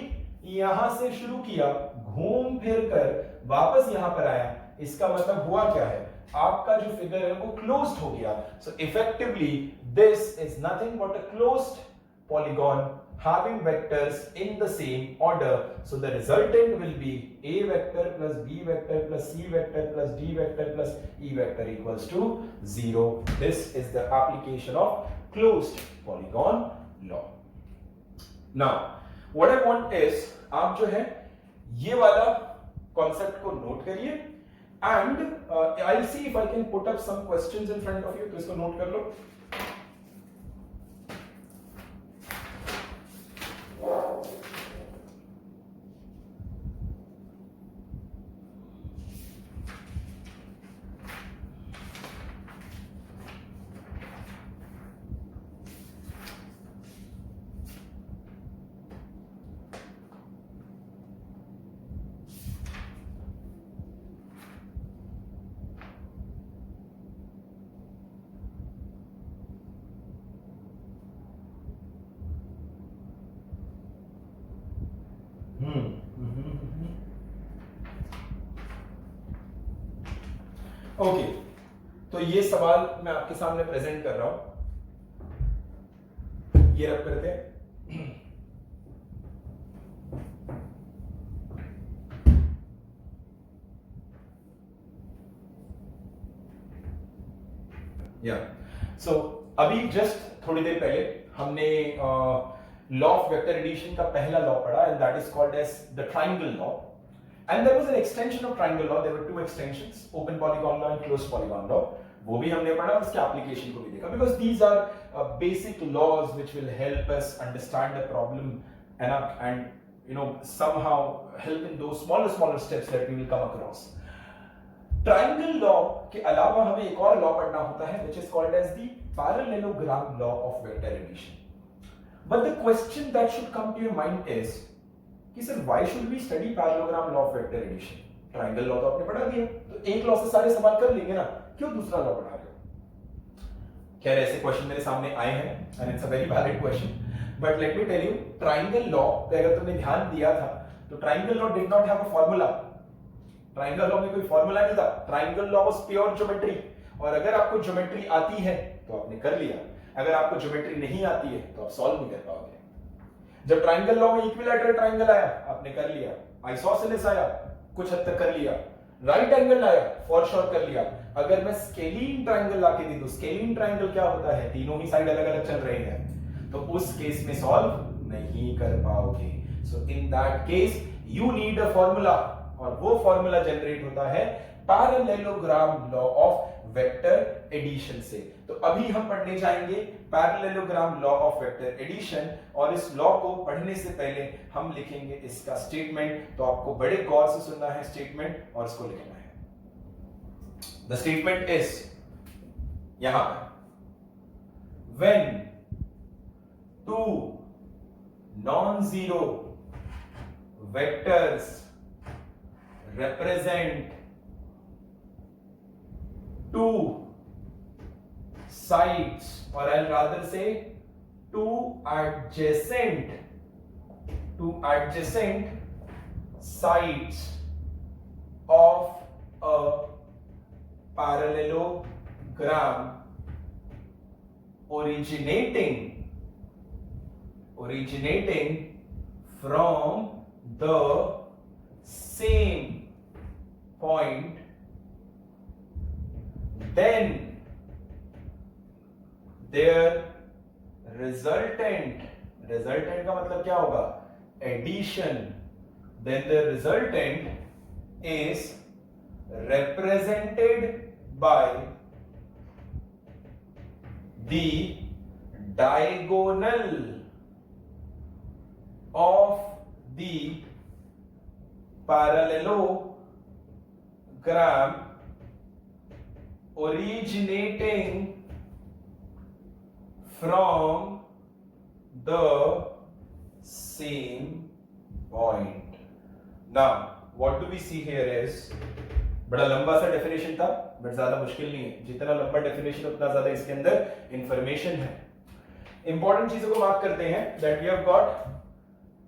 यहां से शुरू किया, घूम फिर कर वापस यहां पर आया, इसका मतलब हुआ क्या है? आपका जो फिगर है वो क्लोज्ड हो गया। सो effectively this is nothing but a closed polygon having vectors in the same order. So the resultant will be A vector plus B vector plus C vector plus D vector plus E vector equals to 0. This is the application of closed polygon law. Now what I want is, आप जो है ये वाला concept को note करिए, and I'll see if I can put up some questions in front of you. तो इसको note कर लो। ओके, तो ये सवाल मैं आपके सामने प्रेजेंट कर रहा हूं, ये रब करते हैं। सो अभी जस्ट थोड़ी देर पहले हमने लॉ ऑफ वेक्टर एडिशन का पहला लॉ पढ़ा, and that is called as the triangle law. And there was an extension of triangle law. There were two extensions, open polygon law and closed polygon law. वो भी हमने पढ़ा, उसके application को भी देखा, because these are basic laws which will help us understand the problem and somehow help in those smaller steps that we will come across. Triangle law के अलावा हमें एक और law पढ़ना होता है, which is called as the parallelogram law of vector addition. But the question that should come to your mind is कि sir why should we study parallelogram law of vector addition? Triangle law तो आपने पढ़ा दिया, तो एक law से सारे सवाल कर लेंगे ना, क्यों दूसरा लॉ पढ़ा रहे हो? खैर ऐसे क्वेश्चन मेरे सामने आए हैं, and it's a very valid question, but let me tell you, triangle law पे अगर तुमने ध्यान दिया था, तो triangle law did not have a formula. Triangle law में कोई फार्मूला नहीं था। Triangle law was pure geometry, और अगर आपको ज्योमेट्री आती है तो आपने कर लिया, अगर आपको ज्योमेट्री नहीं आती है तो आप सॉल्व नहीं कर पाओगे। जब ट्राइंगल लॉ में इक्विलैटरल ट्राइंगल आया आपने कर लिया, आइसोसेलेस आया कुछ हद तक कर लिया, राइट एंगल आया फॉर श्योर कर लिया। अगर मैं स्केलीन ट्राइंगल लाके दे दूं, स्केलीन ट्राइंगल क्या होता है, तीनों ही साइड अलग अलग चल रहे हैं, तो उस केस में सॉल्व नहीं कर पाओगे। So in that case you need a formula, और वो फॉर्मूला जनरेट होता है parallelogram law of vector addition से। तो अभी हम पढ़ने जाएंगे parallelogram law of vector addition, और इस लॉ को पढ़ने से पहले हम लिखेंगे इसका स्टेटमेंट। तो आपको बड़े गौर से सुनना है स्टेटमेंट और इसको लिखना है। द स्टेटमेंट इज यहां पर, when two non-zero vectors represent two sides, or I'll rather say two adjacent sides of a parallelogram originating from the same point, then their resultant का मतलब क्या होगा, addition, then the resultant is represented by the diagonal of the parallelogram originating from the same point. Now what do we see here is, बड़ा लंबा सा definition था but ज्यादा मुश्किल नहीं है, जितना लंबा डेफिनेशन उतना ज्यादा इसके अंदर इंफॉर्मेशन है। इंपॉर्टेंट चीजों को मार्क करते हैं, that we have got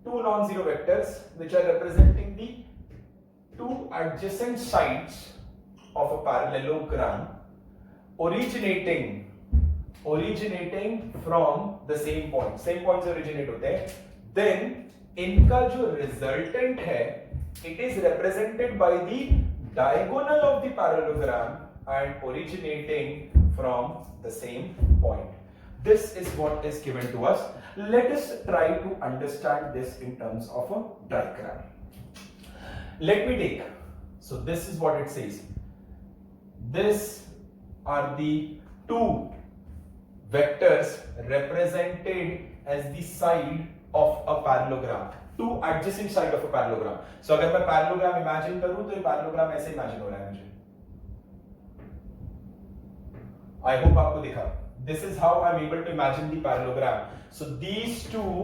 two non-zero vectors which are representing the two adjacent sides of a parallelogram originating from the same point से originate होते हैं, then इनका जो resultant है it is represented by the diagonal of the parallelogram and originating from the same point. This is what is given to us. Let us try to understand this in terms of a diagram. Let me take, so this is what it says. This are the two vectors represented as the side of a parallelogram, two adjacent side of a parallelogram. So अगर मैं parallelogram imagine करूं तो ये parallelogram ऐसे imagine हो रहा है मुझे, I hope आपको दिखा। This is how I'm able to imagine the parallelogram. So these two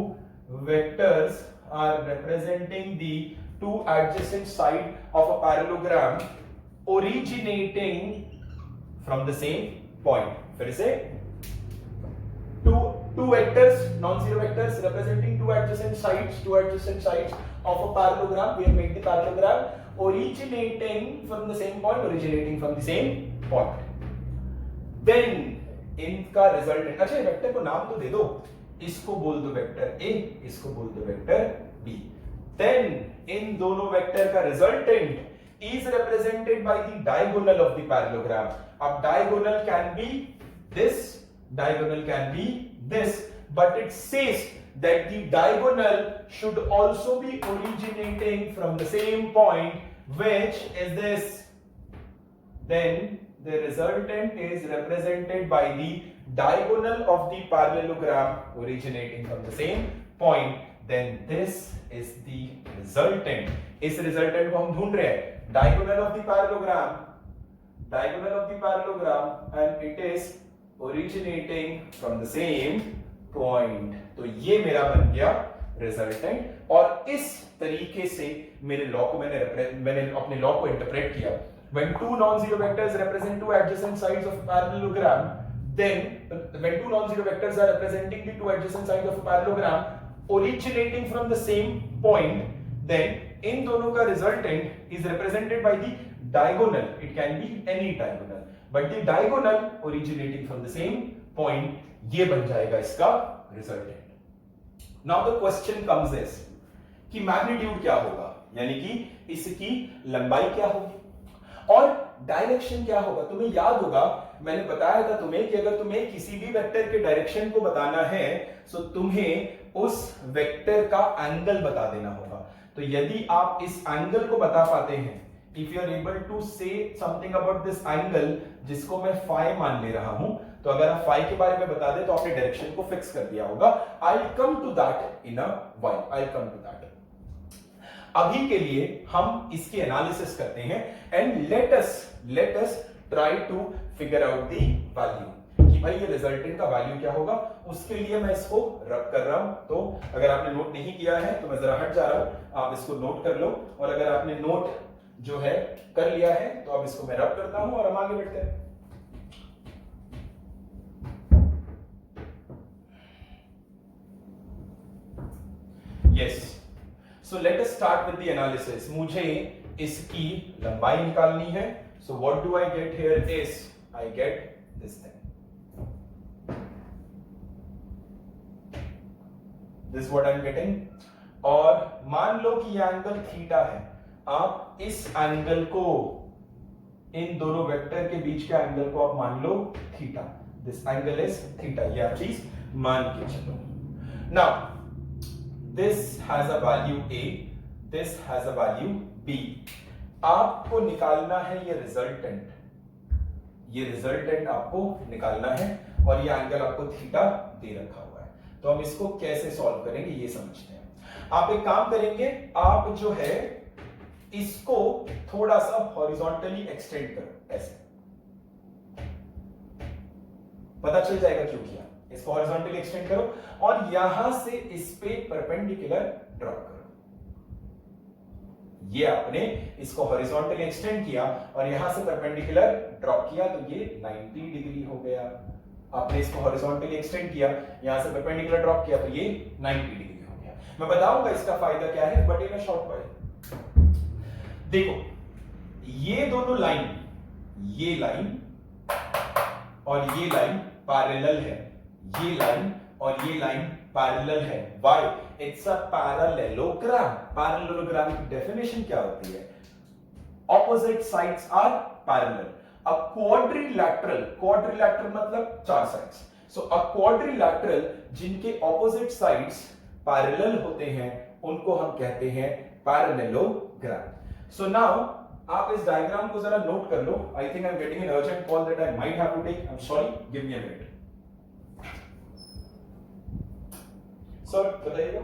vectors are representing the two adjacent sides of a parallelogram originating from the same point. फिर से two vectors, non-zero vectors representing two adjacent sides of a parallelogram. We have made the parallelogram originating from the same point. Then इनका resultant, अच्छा vector को नाम तो दे दो, इसको बोल दो वेक्टर ए, इसको बोल दो वेक्टर बी। देन इन दोनों वेक्टर का resultant is represented by the diagonal of the parallelogram. अब diagonal can be this, but it says that the diagonal should also be originating from the same point, which is this. Then the resultant is represented by the diagonal of the parallelogram originating from the same point. Then this is the resultant. इस resultant को हम ढूंढ रहे हैं, diagonal of the parallelogram, and it is originating from the same point. तो ये मेरा बन गया resultant, और इस तरीके से मेरे लॉ को मैंने अपने लॉ को इंटरप्रेट किया। When two non-zero vectors represent two adjacent sides of a parallelogram, then when two non-zero vectors are representing the two adjacent sides of a parallelogram originating from the same point, then इन दोनों का resultant is represented by the diagonal. It can be any diagonal. But the diagonal originating from the same point, ये बन जाएगा इसका resultant. Now the question comes is कि magnitude क्या होगा, यानी कि इसकी लंबाई क्या होगी और डायरेक्शन क्या होगा। तुम्हें याद होगा मैंने बताया था तुम्हें कि अगर तुम्हें किसी भी वेक्टर के डायरेक्शन को बताना है तो तुम्हें उस वेक्टर का एंगल बता देना होगा। तो यदि आप इस एंगल को बता पाते हैं, if you are able to say something about this angle, जिसको मैं फाई मान ले रहा हूं, तो अगर आप फाई के बारे में बता दे तो आपने डायरेक्शन को फिक्स कर दिया होगा। I will come to that in a while, I will come to that. अभी के लिए हम इसकी एनालिसिस करते हैं and let us try to figure out the value कि भाई ये रिजल्टेंट का वैल्यू क्या होगा। उसके लिए मैं इसको रब कर रहा हूं, तो अगर आपने नोट नहीं किया है तो मैं जरा हट जा रहा हूं, आप इसको नोट कर लो, और अगर आपने नोट जो है कर लिया है तो अब इसको मैं रब करता हूं और हम आगे बढ़ते हैं। Yes, so let us start with the analysis. मुझे इसकी लंबाई निकालनी है। So what do I get here is I get this thing, this what I am getting. और मान लो कि यह एंगल थीटा है, आप इस एंगल को, इन दोनों वेक्टर के बीच के एंगल को आप मान लो theta, this angle is theta, यह चीज मान के चलो। Now this has a value A, this has a value B। आपको निकालना है ये रिजल्टेंट आपको निकालना है, और ये एंगल आपको थीटा दे रखा हुआ है। तो हम इसको कैसे सॉल्व करेंगे ये समझते हैं। आप एक काम करेंगे, आप जो है इसको थोड़ा सा हॉरिजॉन्टली एक्सटेंड करो, ऐसे पता चल जाएगा क्यों किया। इसको हॉरिजॉन्टली एक्सटेंड करो और यहां से इस पे परपेंडिकुलर ड्रॉप करो। ये आपने इसको हॉरिजॉन्टली एक्सटेंड किया और यहां से परपेंडिकुलर ड्रॉप किया, तो ये 90 डिग्री हो गया। आपने इसको हॉरिजॉन्टली एक्सटेंड किया, यहां से परपेंडिकुलर ड्रॉप किया, तो ये 90 डिग्री हो गया। मैं बताऊंगा इसका फायदा क्या है, but in a short way. देखो ये दोनों लाइन, ये लाइन और ये लाइन पैरेलल है, ये लाइन और ये लाइन पैरेलल है। Why? It's a parallelogram. Parallelogram की डेफिनेशन क्या होती है? Opposite sides are parallel. A quadrilateral, quadrilateral मतलब चार साइड्स। सो अ क्वाड्रिलैटरल जिनके ऑपोजिट साइड्स पैरेलल होते हैं उनको हम कहते हैं पैरेललोग्राम। सो नाउ आप इस डायग्राम को जरा नोट कर लो। I think I am getting an urgent call that I might have to take. I am sorry, give me a minute. Sir बताइएगा।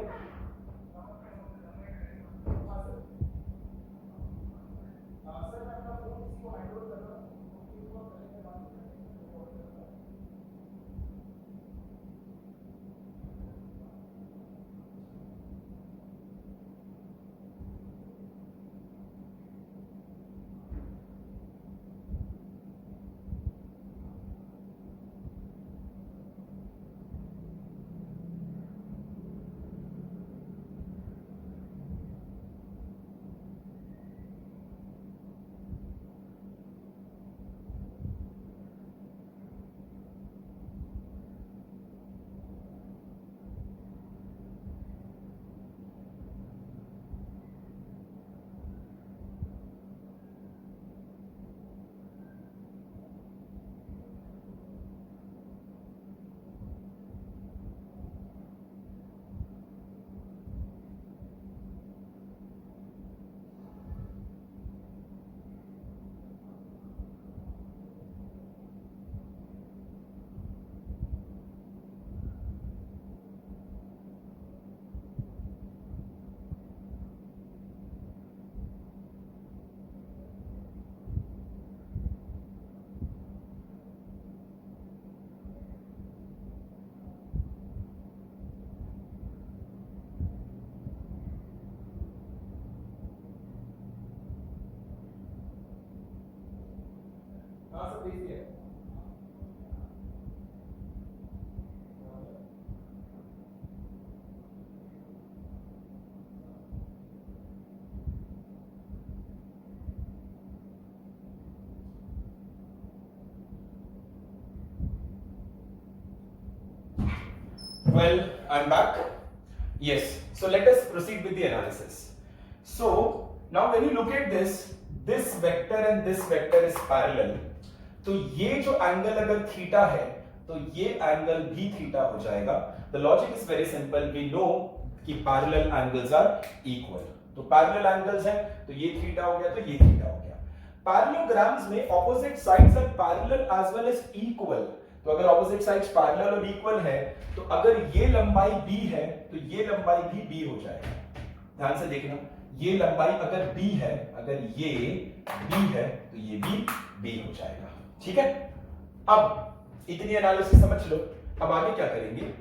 Well, I'm back. Yes. So let us proceed with the analysis. So now when you look at this vector and this vector is parallel. तो ये जो angle अगर theta है तो ये angle भी theta हो जाएगा. The logic is very simple. We know कि parallel angles are equal. तो पैरेलल एंगल्स हैं तो ये थीटा हो गया तो ये थीटा हो गया. पैरेललोग्राम्स में opposite sides are parallel as well as equal. तो अगर ऑपोजिट साइड्स पैरेलल और इक्वल है तो अगर ये लंबाई b है तो ये लंबाई भी b हो जाएगा. ध्यान से देखना, ये लंबाई अगर b है, अगर ये b है तो ये भी b हो जाएगा. ठीक है. अब इतनी एनालिसिस समझ लो. अब आगे क्या करेंगे?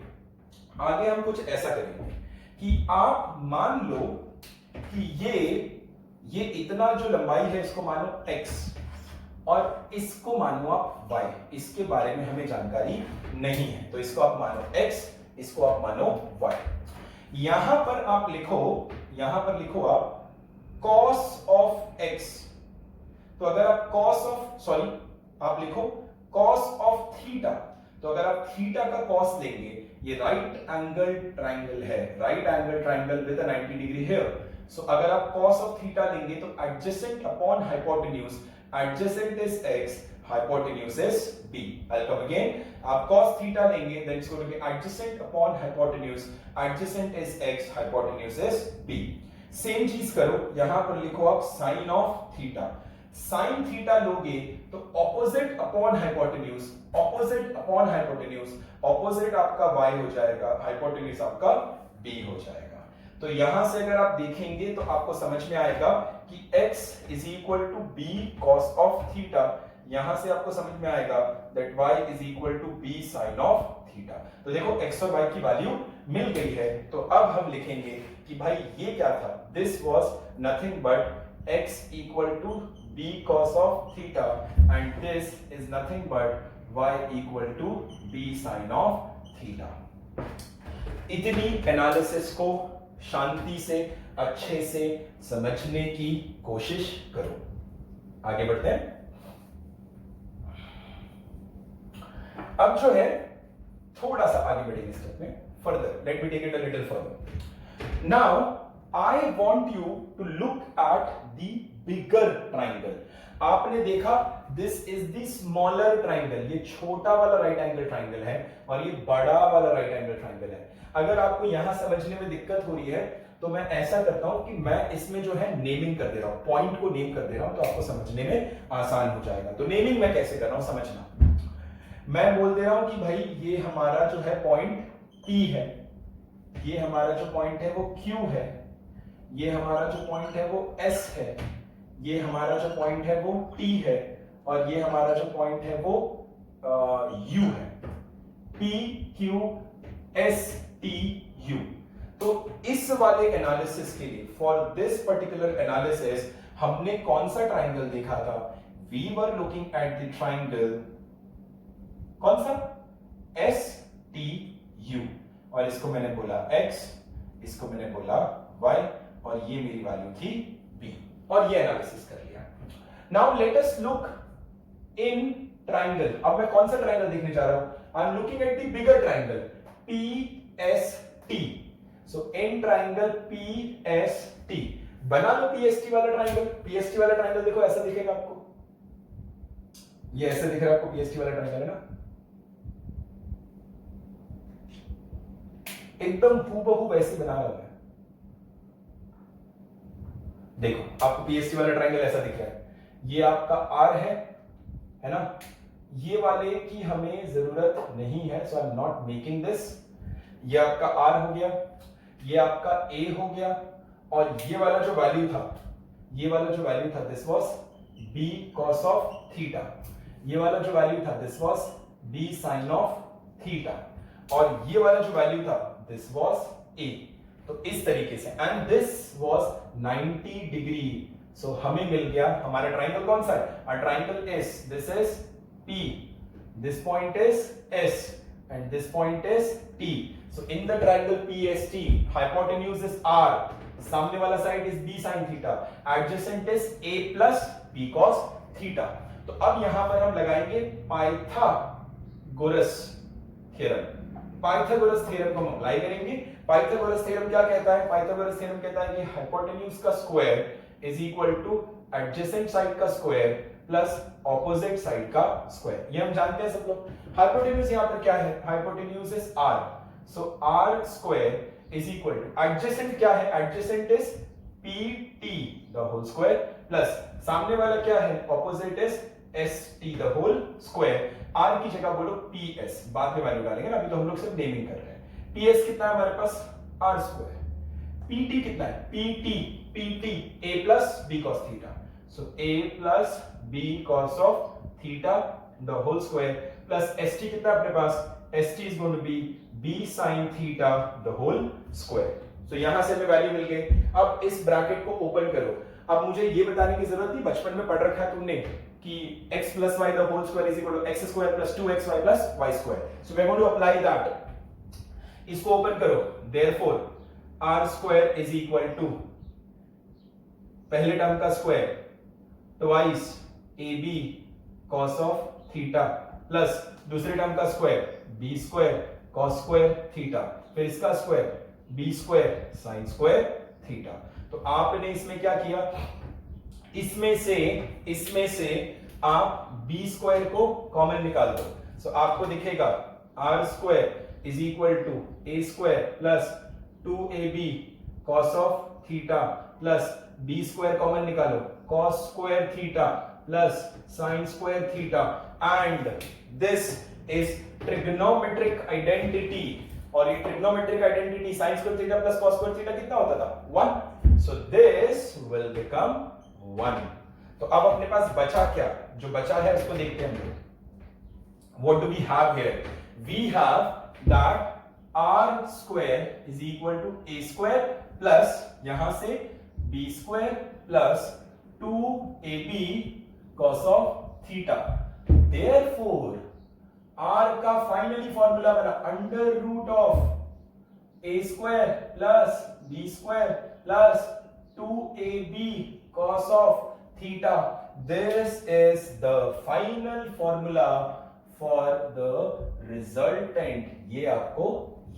आगे हम कुछ ऐसा करेंगे कि आप मान लो कि ये इतना जो लंबाई है इसको मानो x और इसको मानो आप y. इसके बारे में हमें जानकारी नहीं है तो इसको आप मानो x, इसको आप मानो y. यहां पर आप लिखो आप cos of x. तो अगर आप आप लिखो cos of थीटा. तो अगर आप थीटा का cos लेंगे, ये राइट एंगल ट्रायंगल है, right angle triangle with a 90 degree here. So अगर आप cos of थीटा लेंगे तो adjacent upon hypotenuse, adjacent is x, hypotenuse is b. I'll come again. आप cos theta लेंगे then it's going to be adjacent upon hypotenuse, adjacent is x, hypotenuse is b. Same चीज करो, यहां पर लिखो आप sin of theta. sin theta लोगे तो opposite upon hypotenuse, opposite upon hypotenuse, opposite आपका y हो जाएगा, hypotenuse आपका b हो जाएगा. तो यहां से अगर आप देखेंगे तो आपको समझ में आएगा कि x is equal to b cos of theta. यहां से आपको समझ में आएगा that y is equal to b sin of theta. तो देखो x और y की वैल्यू मिल गई है. तो अब हम लिखेंगे कि भाई ये क्या था? This was nothing but x equal to b cos of theta and this is nothing but y equal to b sin of theta. इतनी एनालिसिस को शांति से अच्छे से समझने की कोशिश करो. आगे बढ़ते हैं. अब जो है थोड़ा सा आगे बढ़ेंगे स्टेप में. Further let me take it a little further. Now I want you to look at the bigger triangle. आपने देखा this is the smaller triangle. ये छोटा वाला राइट एंगल ट्रायंगल है और ये बड़ा वाला राइट एंगल ट्रायंगल है. अगर आपको यहां समझने में दिक्कत हो रही है तो मैं ऐसा करता हूं कि मैं इसमें जो है नेमिंग कर दे रहा हूं, पॉइंट को नेम कर दे रहा हूं तो आपको समझने में आसान हो जाएगा. तो नेमिंग मैं कैसे कर रहा हूं समझना. मैं बोल दे रहा हूं कि भाई ये हमारा जो है पॉइंट P है, ये हमारा जो पॉइंट है वो Q है, ये हमारा जो पॉइंट है वो S है, ये हमारा जो पॉइंट है वो T है और ये हमारा जो पॉइंट है वो U है. P Q S T U. तो इस वाले एनालिसिस के लिए, फॉर दिस पर्टिकुलर एनालिसिस, हमने कौन सा ट्राइंगल देखा था? We were looking at the triangle कौन सा? S T U. और इसको मैंने बोला x, इसको मैंने बोला y और ये मेरी वैल्यू थी b. और ये एनालिसिस कर लिया. Now let us look in triangle. अब मैं कौन सा ट्राइंगल देखने जा रहा हूं? I am looking at the bigger triangle PST. So in triangle PST बना लो PST वाला ट्राइंगल. PST वाला ट्राइंगल देखो ऐसा दिखेगा आपको. ये ऐसा दिख रहा है आपको PST वाला ट्राइंगल है ना. एकदम हूबहू वैसे बना रहा है. देखो आपको PST वाला ट्राइंगल ऐसा दिख रहा है. ये आपका R है ना. ये वाले की हमें जरूरत नहीं है so I am not making this. ये आपका R हो गया, ये आपका A हो गया और ये वाला जो वैल्यू था this was B cos of theta. ये वाला जो वैल्यू था this was B sin of theta और ये वाला जो वैल्यू था दिस वाज A. तो इस तरीके से and this was 90 degree. So हमें मिल गया हमारा ट्राइंगल कौन सा है? Our triangle is this is P, this point is S and this point is T. So in the triangle PST, hypotenuse is R, सामने वाला side is B sin theta, adjacent is A plus B cos theta. तो अब यहां पर हम लगाएंगे Pythagoras theorem. Pythagoras theorem को हम अप्लाई करेंगे। पाइथागोरस थ्योरम क्या कहता है? पाइथागोरस थ्योरम कहता है कि हाइपोटेन्यूज का square is equal to adjacent side का स्क्वायर प्लस ऑपोजिट साइड का स्क्वायर। ये हम जानते हैं सब लोग। हाइपोटेन्यूज यहां पर क्या है? Hypotenuse is r, so r square is equal to adjacent क्या है? Adjacent is pt the whole square plus सामने वाला क्या है? Opposite is st the whole square. r की जगह बोलो ps, बाद में वैल्यू डालेंगे ना, अभी तो हम लोग सिर्फ नेमिंग कर रहे हैं। ps कितना है हमारे पास? r square. pt कितना है? pt a plus b cos theta, so a plus b cos of theta the whole square plus st कितना है अपने पास? st is going to be b sin theta the whole square. तो यहां से हमें वैल्यू मिल गई। अब इस ब्रैकेट को ओपन करो। अब मुझे ये बताने की जरूरत नहीं, बचपन में पढ़ रखा है तुमने कि x plus y the whole square is equal to x square plus 2xy plus y square. So we are going to apply that. इसको ओपन करो। Therefore r square is equal to पहले टर्म का square twice ab cos of theta plus दूसरे term का square b square cos square theta, फिर इसका square b square sin square theta। तो आपने इसमें क्या किया? इसमें से आप b स्क्वायर को कॉमन निकाल दो। सो आपको दिखेगा r square is equal to a square plus 2ab cos of theta plus b square common निकालो cos square theta plus sin square theta, and this is trigonometric identity. और ये trigonometric identity sin square theta plus cos square theta कितना होता था? 1। So this will become 1। तो अब अपने पास बचा क्या? जो बचा है उसको देखते हैं हम लोग। What do we have here? We have that r square is equal to a square plus यहां से b square plus 2ab cos of theta। Therefore r का फाइनली फॉर्मूला बना under root of a square plus b square plus 2ab cos of theta। This is the final formula for the resultant। ये आपको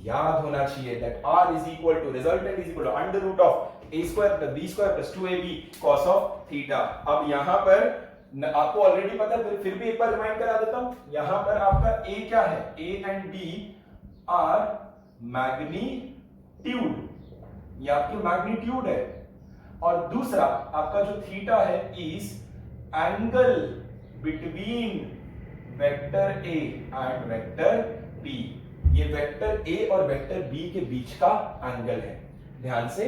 याद होना चाहिए that r is equal to resultant is equal to under root of a square plus b square plus 2ab cos of theta। अब यहां पर आपको already पता है, फिर भी एक बार रिमाइंड करा देता हूं। यहां पर आपका a क्या है? a and b are magnitude, ये आपकी मैग्नीट्यूड है, और दूसरा आपका जो थीटा है is angle between vector a and vector b। ये वेक्टर a और वेक्टर b के बीच का एंगल है। ध्यान से,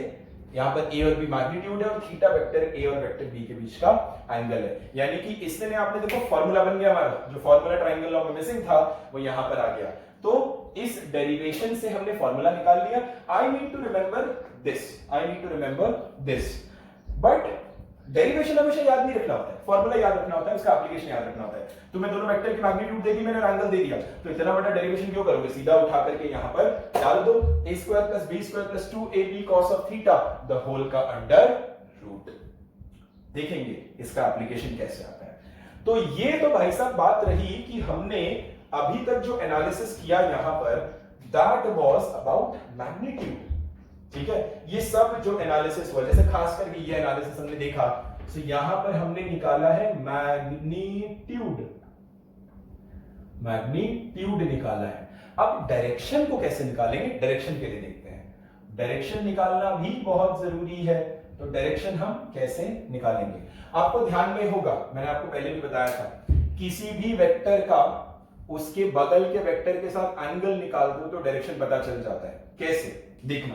यहां पर a और b मैग्नीट्यूड है और थीटा वेक्टर a और वेक्टर b के बीच का एंगल है। यानी कि इसने आपने देखो फॉर्मूला बन गया हमारा, जो फॉर्मूला ट्रायंगल लॉ में मिसिंग था वो यहां पर आ गया। तो इस डेरिवेशन से हमने फॉर्मूला निकाल लिया। I need to remember this, but derivation हमेशा याद नहीं रखना होता है, फॉर्मूला याद रखना होता है, उसका एप्लीकेशन याद रखना होता है। तो मैं दोनों वेक्टर की मैग्नीट्यूड दे दी मैंने, एंगल दे दिया, तो इतना बड़ा डेरिवेशन क्यों करोगे? सीधा उठा करके यहां पर डाल दो a square plus b square plus 2ab cos of theta the whole का अंडर रूट। देखेंगे इसका एप्लीकेशन कैसे आता है। तो ये तो भाई साहब बात रही कि हमने अभी तक जो एनालिसिस किया यहां पर, दैट वाज अबाउट मैग्नीट्यूड। ठीक है, ये सब जो एनालिसिस हुआ, जैसे खास करके ये एनालिसिस हमने देखा, तो यहां पर हमने निकाला है मैग्नीट्यूड निकाला है। अब डायरेक्शन को कैसे निकालेंगे? डायरेक्शन के लिए देखते हैं। डायरेक्शन निकालना भी बहुत जरूरी है, तो डायरेक्शन हम कैसे निकालेंगे? आपको ध्यान में होगा, मैंने आपको पहले भी बताया था, किसी भी वेक्टर का उसके बगल के वेक्टर के साथ एंगल निकाल दो तो डायरेक्शन पता चल जाता है। कैसे? देखना,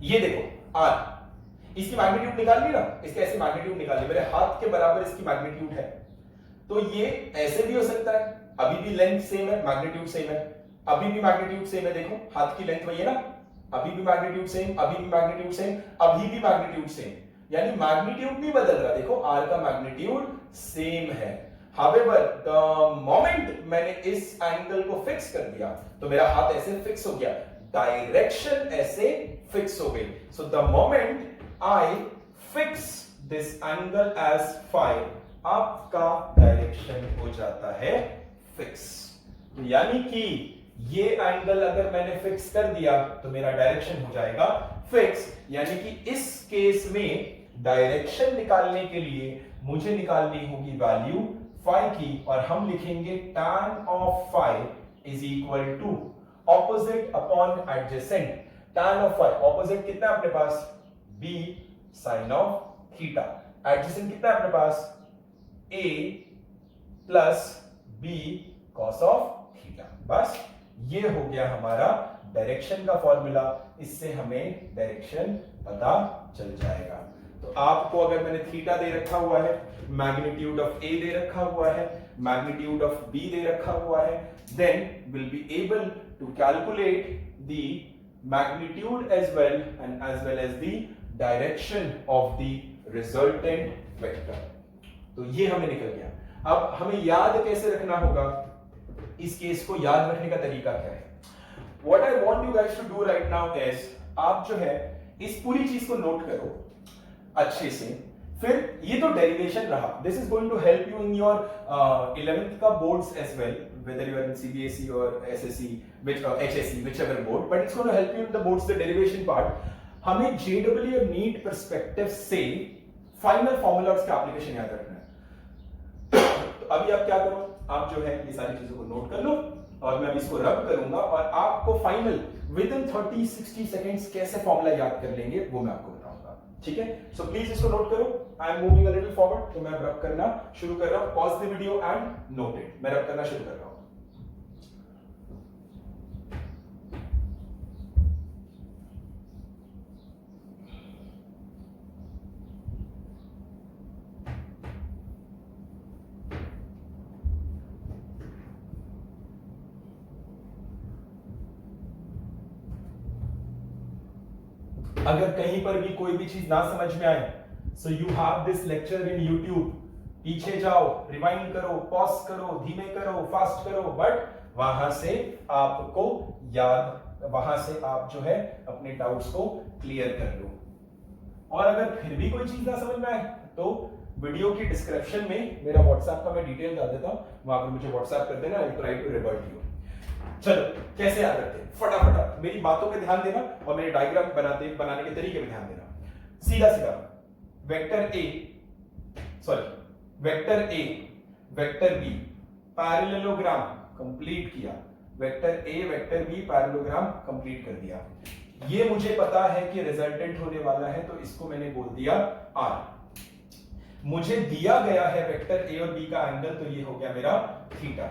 ये देखो r, इसकी मैग्नीट्यूड निकाल ली ना, इसके ऐसे मैग्नीट्यूड निकाल ली, मेरे हाथ के बराबर इसकी मैग्नीट्यूड है, तो ये ऐसे भी हो सकता है, अभी भी लेंथ सेम है, मैग्नीट्यूड सेम है, अभी भी मैग्नीट्यूड सेम है, देखो हाथ की लेंथ वही है ना, अभी भी मैग्नीट्यूड सेम, अभी भी मैग्नीट्यूड सेम, अभी भी मैग्नीट्यूड सेम, यानी मैग्नीट्यूड नहीं बदल रहा। देखो r का मैग्नीट्यूड सेम है। However, the moment मैंने इस एंगल को फिक्स कर दिया तो मेरा हाथ ऐसे फिक्स हो गया, डायरेक्शन ऐसे फिक्स हो गई। So the moment I fix this angle as phi, आपका डायरेक्शन हो जाता है फिक्स। तो यानी कि ये एंगल अगर मैंने फिक्स कर दिया तो मेरा डायरेक्शन हो जाएगा फिक्स, यानी कि इस केस में डायरेक्शन निकालने के लिए मुझे निकालनी होगी वैल्यू फाई की, और हम लिखेंगे tan of phi is equal to opposite upon adjacent. tan of phi opposite कितना अपने पास b sin of theta, adjacent कितना अपने पास a plus b cos of theta. बस ये हो गया हमारा डायरेक्शन का फॉर्मूला, इससे हमें डायरेक्शन पता चल जाएगा। तो आपको अगर मैंने थीटा दे रखा हुआ है, मैग्नीट्यूड ऑफ ए दे रखा हुआ है, मैग्नीट्यूड ऑफ बी दे रखा हुआ है, then will be able to calculate the magnitude as well as the direction of the resultant vector. तो ये हमें निकल गया। अब हमें याद कैसे रखना होगा, इस केस को याद रखने का तरीका क्या है? What I want you guys to do right now is, आप जो है इस पूरी चीज को नोट करो अच्छे से। फिर ये तो डेरिवेशन रहा, this is going to help you in your 11th का boards as well, whether you are in CBSE or SSE, HSE, whichever board, but it's going to help you in the boards, the derivation part। हमें JEE और NEET perspective से final formula और उसका application याद रखना है। तो अभी आप क्या करो, आप जो है ये सारी चीजों को नोट कर लो, और मैं अभी इसको रब करूंगा, और आपको फाइनल विद इन 30-60 सेकेंड्स कैसे फॉर्मूला याद कर लेंगे वो मैं आपको बताऊंगा। ठीक है, सो प्लीज इसको नोट करो। I am moving a little forward, तो मैं रब करना शुरू कर रहा हूं। Pause the video and note it. मैं रब करना शुरू कर रहा हूं। अगर कहीं पर भी कोई भी चीज ना समझ में आए, so you have this lecture in YouTube. पीछे जाओ, रिवाइंड करो, पॉज करो, धीमे करो, फास्ट करो, बट वहां से आपको याद, वहां से आप जो है अपने डाउट्स को क्लियर कर लो। और अगर फिर भी कोई चीज ना समझ में आए तो वीडियो की डिस्क्रिप्शन में मेरा व्हाट्सएप का मैं डिटेल डाल देता हूं, वहां पर मुझे व्हाट्सएप कर देना, I will try to revert you. चलो कैसे याद रखते हैं, फटाफट मेरी बातों पे ध्यान देना और मेरे डायग्राम बनाने के तरीके पे ध्यान देना। सीधा सीधा vector A vector B parallelogram complete किया, vector A vector B parallelogram complete कर दिया। ये मुझे पता है कि रिजल्टेंट होने वाला है, तो इसको मैंने बोल दिया आर। मुझे दिया गया है वेक्टर ए और बी का एंगल, तो ये हो गया मेरा थीटा।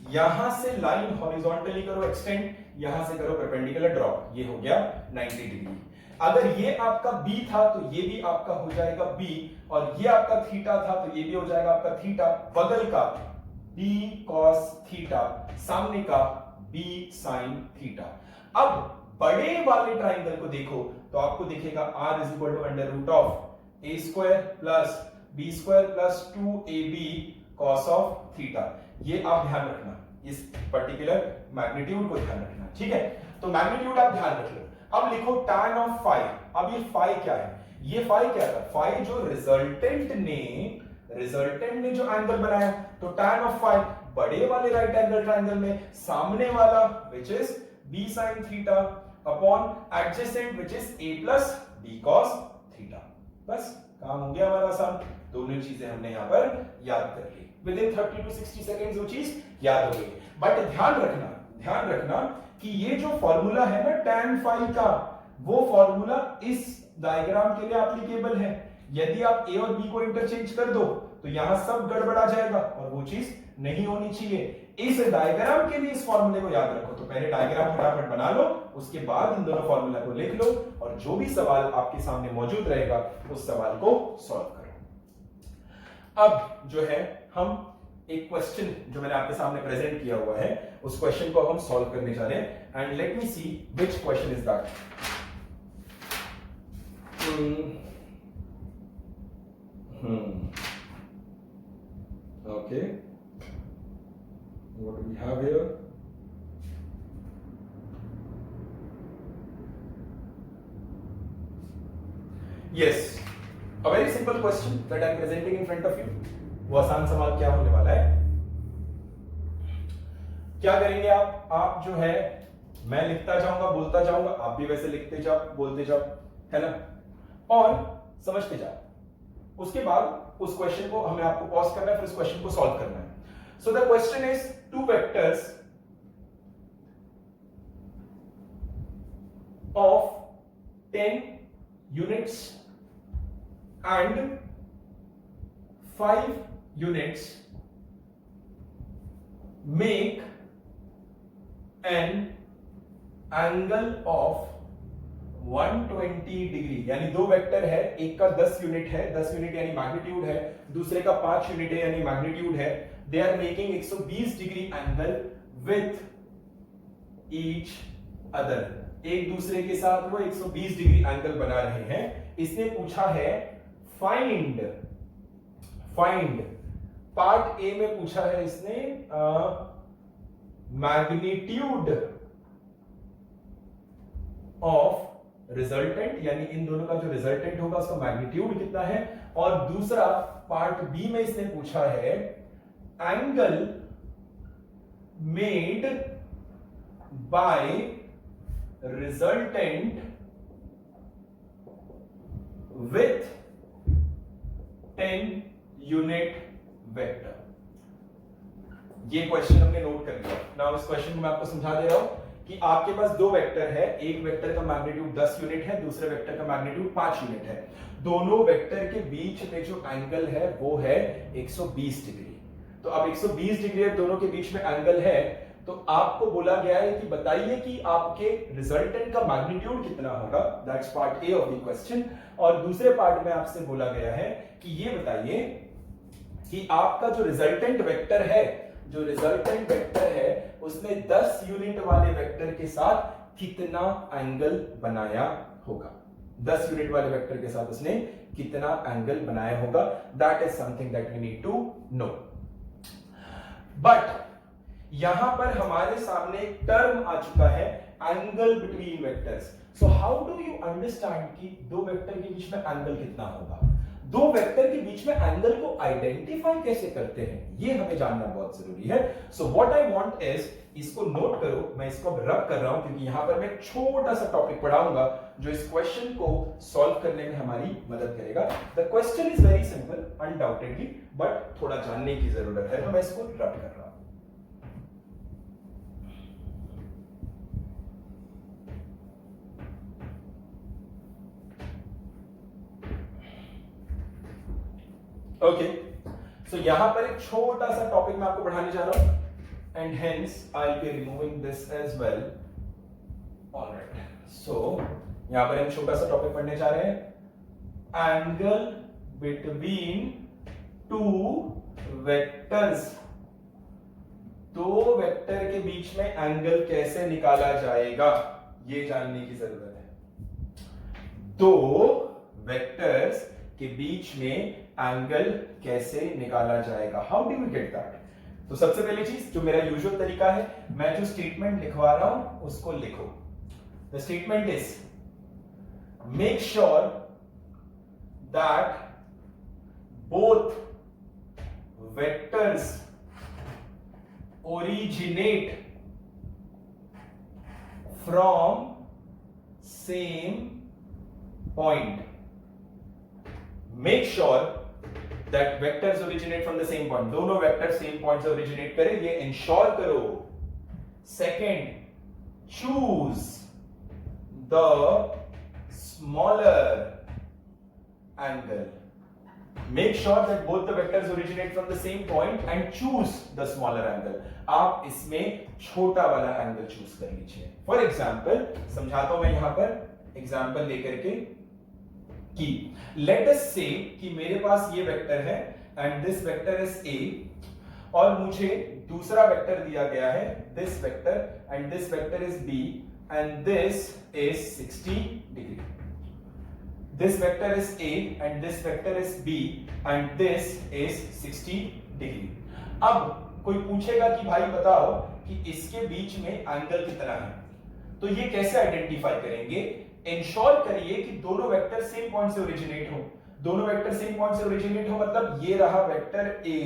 यहां से लाइन हॉरिजॉन्टली करो एक्सटेंड, यहां से करो परपेंडिकुलर ड्रॉप, ये हो गया 90 डिग्री। अगर ये आपका B था तो ये भी आपका हो जाएगा B, और ये आपका थीटा था तो ये भी हो जाएगा आपका थीटा। बगल का B cos थीटा, सामने का B sin थीटा। अब बड़े वाले ट्राइंगल को देखो तो आपको दिखेगा R is equal to under root of a square plus b square plus 2ab cos of theta. ये आप ध्यान रखना, इस पर्टिकुलर मैग्नीट्यूड को ध्यान रखना। ठीक है, तो मैग्नीट्यूड आप ध्यान रख लो। अब लिखो tan ऑफ फाई। अब ये फाई क्या है, ये फाई क्या था, फाई जो रिजल्टेंट ने जो एंगल बनाया, तो tan ऑफ फाई बड़े वाले राइट एंगल ट्राइंगल में सामने वाला which is b sin theta upon adjacent which is a plus b cos theta. बस काम हो गया हमारा आसान। दोनों चीजें हमने यहां पर याद कर ली, विद इन 30 to 60 सेकेंड्स वो चीज याद हो गई। बट ध्यान रखना कि ये जो फॉर्मूला है ना tan फाई का, वो फॉर्मूला इस डायग्राम के लिए एप्लीकेबल है। यदि आप a और b को इंटरचेंज कर दो तो यहां सब गड़बड़ा जाएगा, और वो चीज नहीं होनी चाहिए। इस डायग्राम के लिए इस फॉर्मूले को याद रखो। तो पहले डायग्राम फटाफट बना लो, उसके बाद इन दोनों फॉर्मूला को लिख लो, और जो भी सवाल आपके सामने मौजूद रहेगा उस सवाल को सॉल्व करो। अब जो है हम एक क्वेश्चन जो मैंने आपके सामने प्रेजेंट किया हुआ है, उस क्वेश्चन को हम सॉल्व करने जा रहे हैं, and let me see which question is that. Okay, what do we have here? Yes, a very simple question that I am presenting in front of you. वो आसान सवाल क्या होने वाला है, क्या करेंगे आप जो है मैं लिखता जाऊंगा बोलता जाऊंगा, आप भी वैसे लिखते जाओ बोलते जाओ, है ना, और समझते जाओ। उसके बाद उस क्वेश्चन को हमें आपको पॉज करना है, फिर उस क्वेश्चन को सॉल्व करना है। So the question is two vectors of 10 units and 5 units make an angle of 120 degree. यानी दो वेक्टर है, एक का 10 यूनिट है, 10 यूनिट यानी मैग्नीट्यूड है, दूसरे का 5 यूनिट है यानी मैग्नीट्यूड है। They are making 120 degree angle with each other, एक दूसरे के साथ वो 120 डिग्री एंगल बना रहे हैं। इसने पूछा है फाइंड पार्ट ए में पूछा है इसने मैग्नीट्यूड ऑफ रिजल्टेंट, यानी इन दोनों का जो रिजल्टेंट होगा उसका मैग्नीट्यूड कितना है, और दूसरा पार्ट बी में इसने पूछा है angle made by resultant with 10 unit vector. ये क्वेश्चन हमने नोट कर लिया। नाउ इस क्वेश्चन को मैं आपको समझा दे रहा हूं कि आपके पास दो वेक्टर है, एक वेक्टर का मैग्नीट्यूड 10 यूनिट है, दूसरे वेक्टर का मैग्नीट्यूड 5 यूनिट है। दोनों वेक्टर के बीच में जो एंगल है वो है 120 डिग्री। तो अब 120 डिग्री दोनों के बीच में एंगल है, तो आपको बोला गया है कि बताइए कि आपके रिजल्टेंट का मैग्नीट्यूड कितना होगा। That's part A of the question. और दूसरे पार्ट में आपसे बोला गया है कि ये बताइए कि आपका जो रिजल्टेंट वेक्टर है, उसने 10 यूनिट वाले वेक्टर के साथ कितना एंगल बनाया होगा। 10 यूनिट वाले वेक्टर के साथ उसने कितना एंगल बनाया होगा। That is something that we need to know. But यहां पर हमारे सामने एक टर्म आ चुका है angle between vectors. So how do you understand कि दो वेक्टर के बीच में एंगल कितना होगा। दो वेक्टर के बीच में एंगल को आइडेंटिफाई कैसे करते हैं, ये हमें जानना बहुत जरूरी है। So what I want is, इसको नोट करो, मैं इसको अब रब कर रहा हूं क्योंकि यहां पर मैं एक छोटा सा टॉपिक पढ़ाऊंगा जो इस क्वेश्चन को सॉल्व करने में हमारी मदद करेगा। The question is very simple undoubtedly, but थोड़ा जानने की जरूरत है, तो मैं इसको रब कर रहा हूं। ओके, सो यहां पर एक छोटा सा टॉपिक मैं आपको पढ़ाने जा रहा हूं and hence I will be removing this as well. Alright, so यहां पर हम छोटा सा टॉपिक पढ़ने जा रहे हैं एंगल बिटवीन टू वेक्टर्स। दो वेक्टर के बीच में एंगल कैसे निकाला जाएगा, ये जानने की जरूरत है। दो वेक्टर्स के बीच में एंगल कैसे निकाला जाएगा, how do you get that. तो सबसे पहली चीज जो मेरा यूजुअल तरीका है, मैं जो स्टेटमेंट लिखवा रहा हूं उसको लिखो। The statement is make sure that both vectors originate from same point. Make sure that vectors originate from the same point. दोनों वेक्टर सेम पॉइंट से ओरिजिनेट करें, ये इंश्योर करो। Second, choose the smaller angle. Make sure that both the vectors originate from the same point and choose the smaller angle. आप इसमें छोटा वाला angle choose कर लीजिए। फॉर एग्जाम्पल समझाता हूं मैं यहां पर एग्जाम्पल लेकर के कि लेट अस से कि मेरे पास ये वेक्टर है and this vector is A, और मुझे दूसरा वेक्टर दिया गया है this vector and this vector is B and this is 60 degree. This vector is A and this vector is B and this is 60 degree. अब कोई पूछेगा कि भाई बताओ कि इसके बीच में एंगल कितना है, तो ये कैसे आइडेंटिफाई करेंगे। इंश्योर करिए कि दोनों वेक्टर सेम पॉइंट से ओरिजिनेट हो। दोनों वेक्टर सेम पॉइंट से ओरिजिनेट हो मतलब ये रहा वेक्टर ए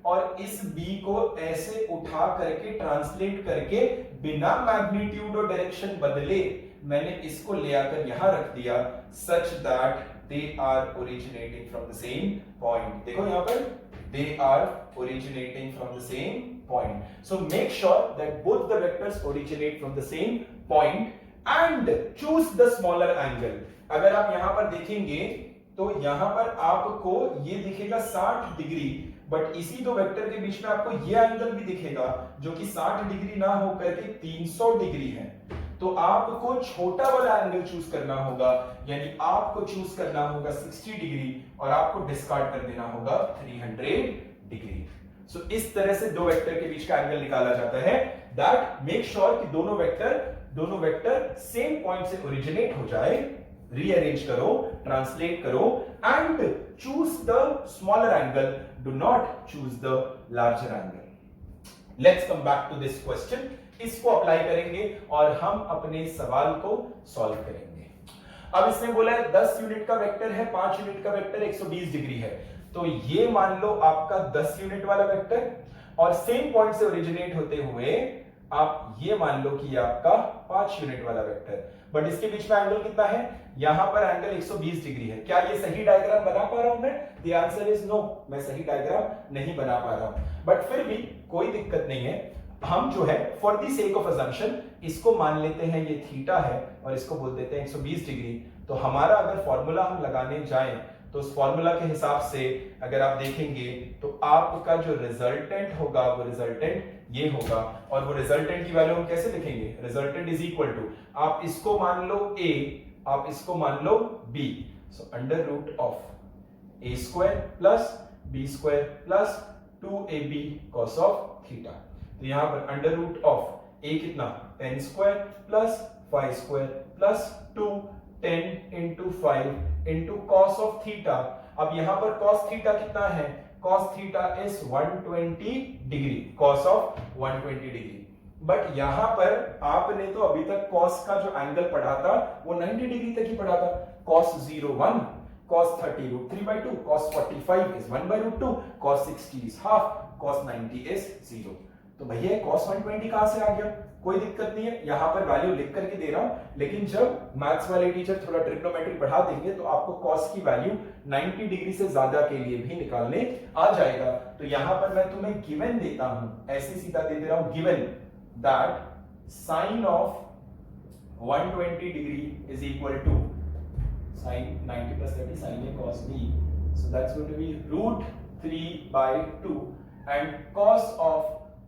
और इस b को ऐसे उठा करके ट्रांसलेट करके बिना मैग्नीट्यूड और डायरेक्शन बदले मैंने इसको ले आकर यहां रख दिया, such that they are originating from the same point. देखो यहां पर they are originating from the same point. So make sure that both the vectors originate from the same point and choose the smaller angle. अगर आप यहां पर देखेंगे तो यहां पर आपको ये दिखेगा 60 डिग्री, बट इसी दो वेक्टर के बीच में आपको ये एंगल भी दिखेगा जो कि 60 डिग्री ना होकर के 300 डिग्री है। तो आपको छोटा वाला एंगल चूज करना होगा, यानी आपको चूज करना होगा 60 डिग्री और आपको डिस्कार्ड कर देना होगा 300 डिग्री। सो इस तरह से दो वेक्टर के बीच का एंगल निकाला जाता है। दैट मेक श्योर कि दोनों वेक्टर सेम पॉइंट से ओरिजिनेट हो जाए। रीअरेंज करो, ट्रांसलेट करो and choose the smaller angle, do not choose the larger angle. Let's come back to this question. इसको अप्लाई करेंगे और हम अपने सवाल को सॉल्व करेंगे। अब इसने बोला है 10 यूनिट का वेक्टर है, 5 यूनिट का वेक्टर 120 डिग्री है, तो ये मान लो आपका 10 यूनिट वाला वेक्टर और सेम पॉइंट से ओरिजिनेट होते हुए आप ये मान लो कि आपका 5 यूनिट वाला वेक्टर, बट इसके बीच में एंगल कितना है, यहां पर एंगल 120 डिग्री है। क्या ये सही डायग्राम बना पा रहा हूं मैं? द आंसर इज नो, मैं सही डायग्राम नहीं बना पा रहा हूं, बट फिर भी कोई दिक्कत नहीं है। हम जो है for the sake of assumption इसको मान लेते हैं ये थीटा है और इसको बोल देते हैं 120 डिग्री। तो हमारा अगर फॉर्मूला हम लगाने जाएं तो उस फॉर्मूला के हिसाब से अगर आप देखेंगे तो आपका जो रिजल्टेंट होगा वो रिजल्टेंट ये होगा, और वो रिजल्टेंट की वैल्यू हम कैसे लिखेंगे? रिजल्टेंट इज इक्वल टू, आप इसको मान लो a, आप इसको मान लो b, so under root of a square plus b square plus 2ab cos of theta. तो यहां पर अंडर रूट ऑफ a कितना 10 square plus 5 square plus 2 10 into 5 into cos of theta. अब यहां पर कॉस थीटा कितना है? Cos theta is 120 degree, cos of 120 degree. But यहां पर आपने तो अभी तक कॉस का जो एंगल पढ़ा था वो 90 डिग्री तक ही पढ़ा था। Cos 0 1, cos 30 root 3 by 2, cos 45 is 1 by root 2, cos 60 is half, cos 90 is 0। तो भैया cos 120 कहां से आ गया? कोई दिक्कत नहीं है, यहां पर वैल्यू लिख करके दे रहा हूं, लेकिन जब मैथ्स वाले टीचर थोड़ा ट्रिग्नोमेट्री बढ़ा देंगे तो आपको cos की वैल्यू 90 डिग्री से ज्यादा के लिए भी निकालने आ जाएगा। तो यहां पर मैं तुम्हें गिवन देता हूं, ऐसे सीधा दे दे रहा हूं, given that sin of 120 degree is equal to sin 90 plus 30 sin A cos B, so that's going to be root 3 by 2 and cos of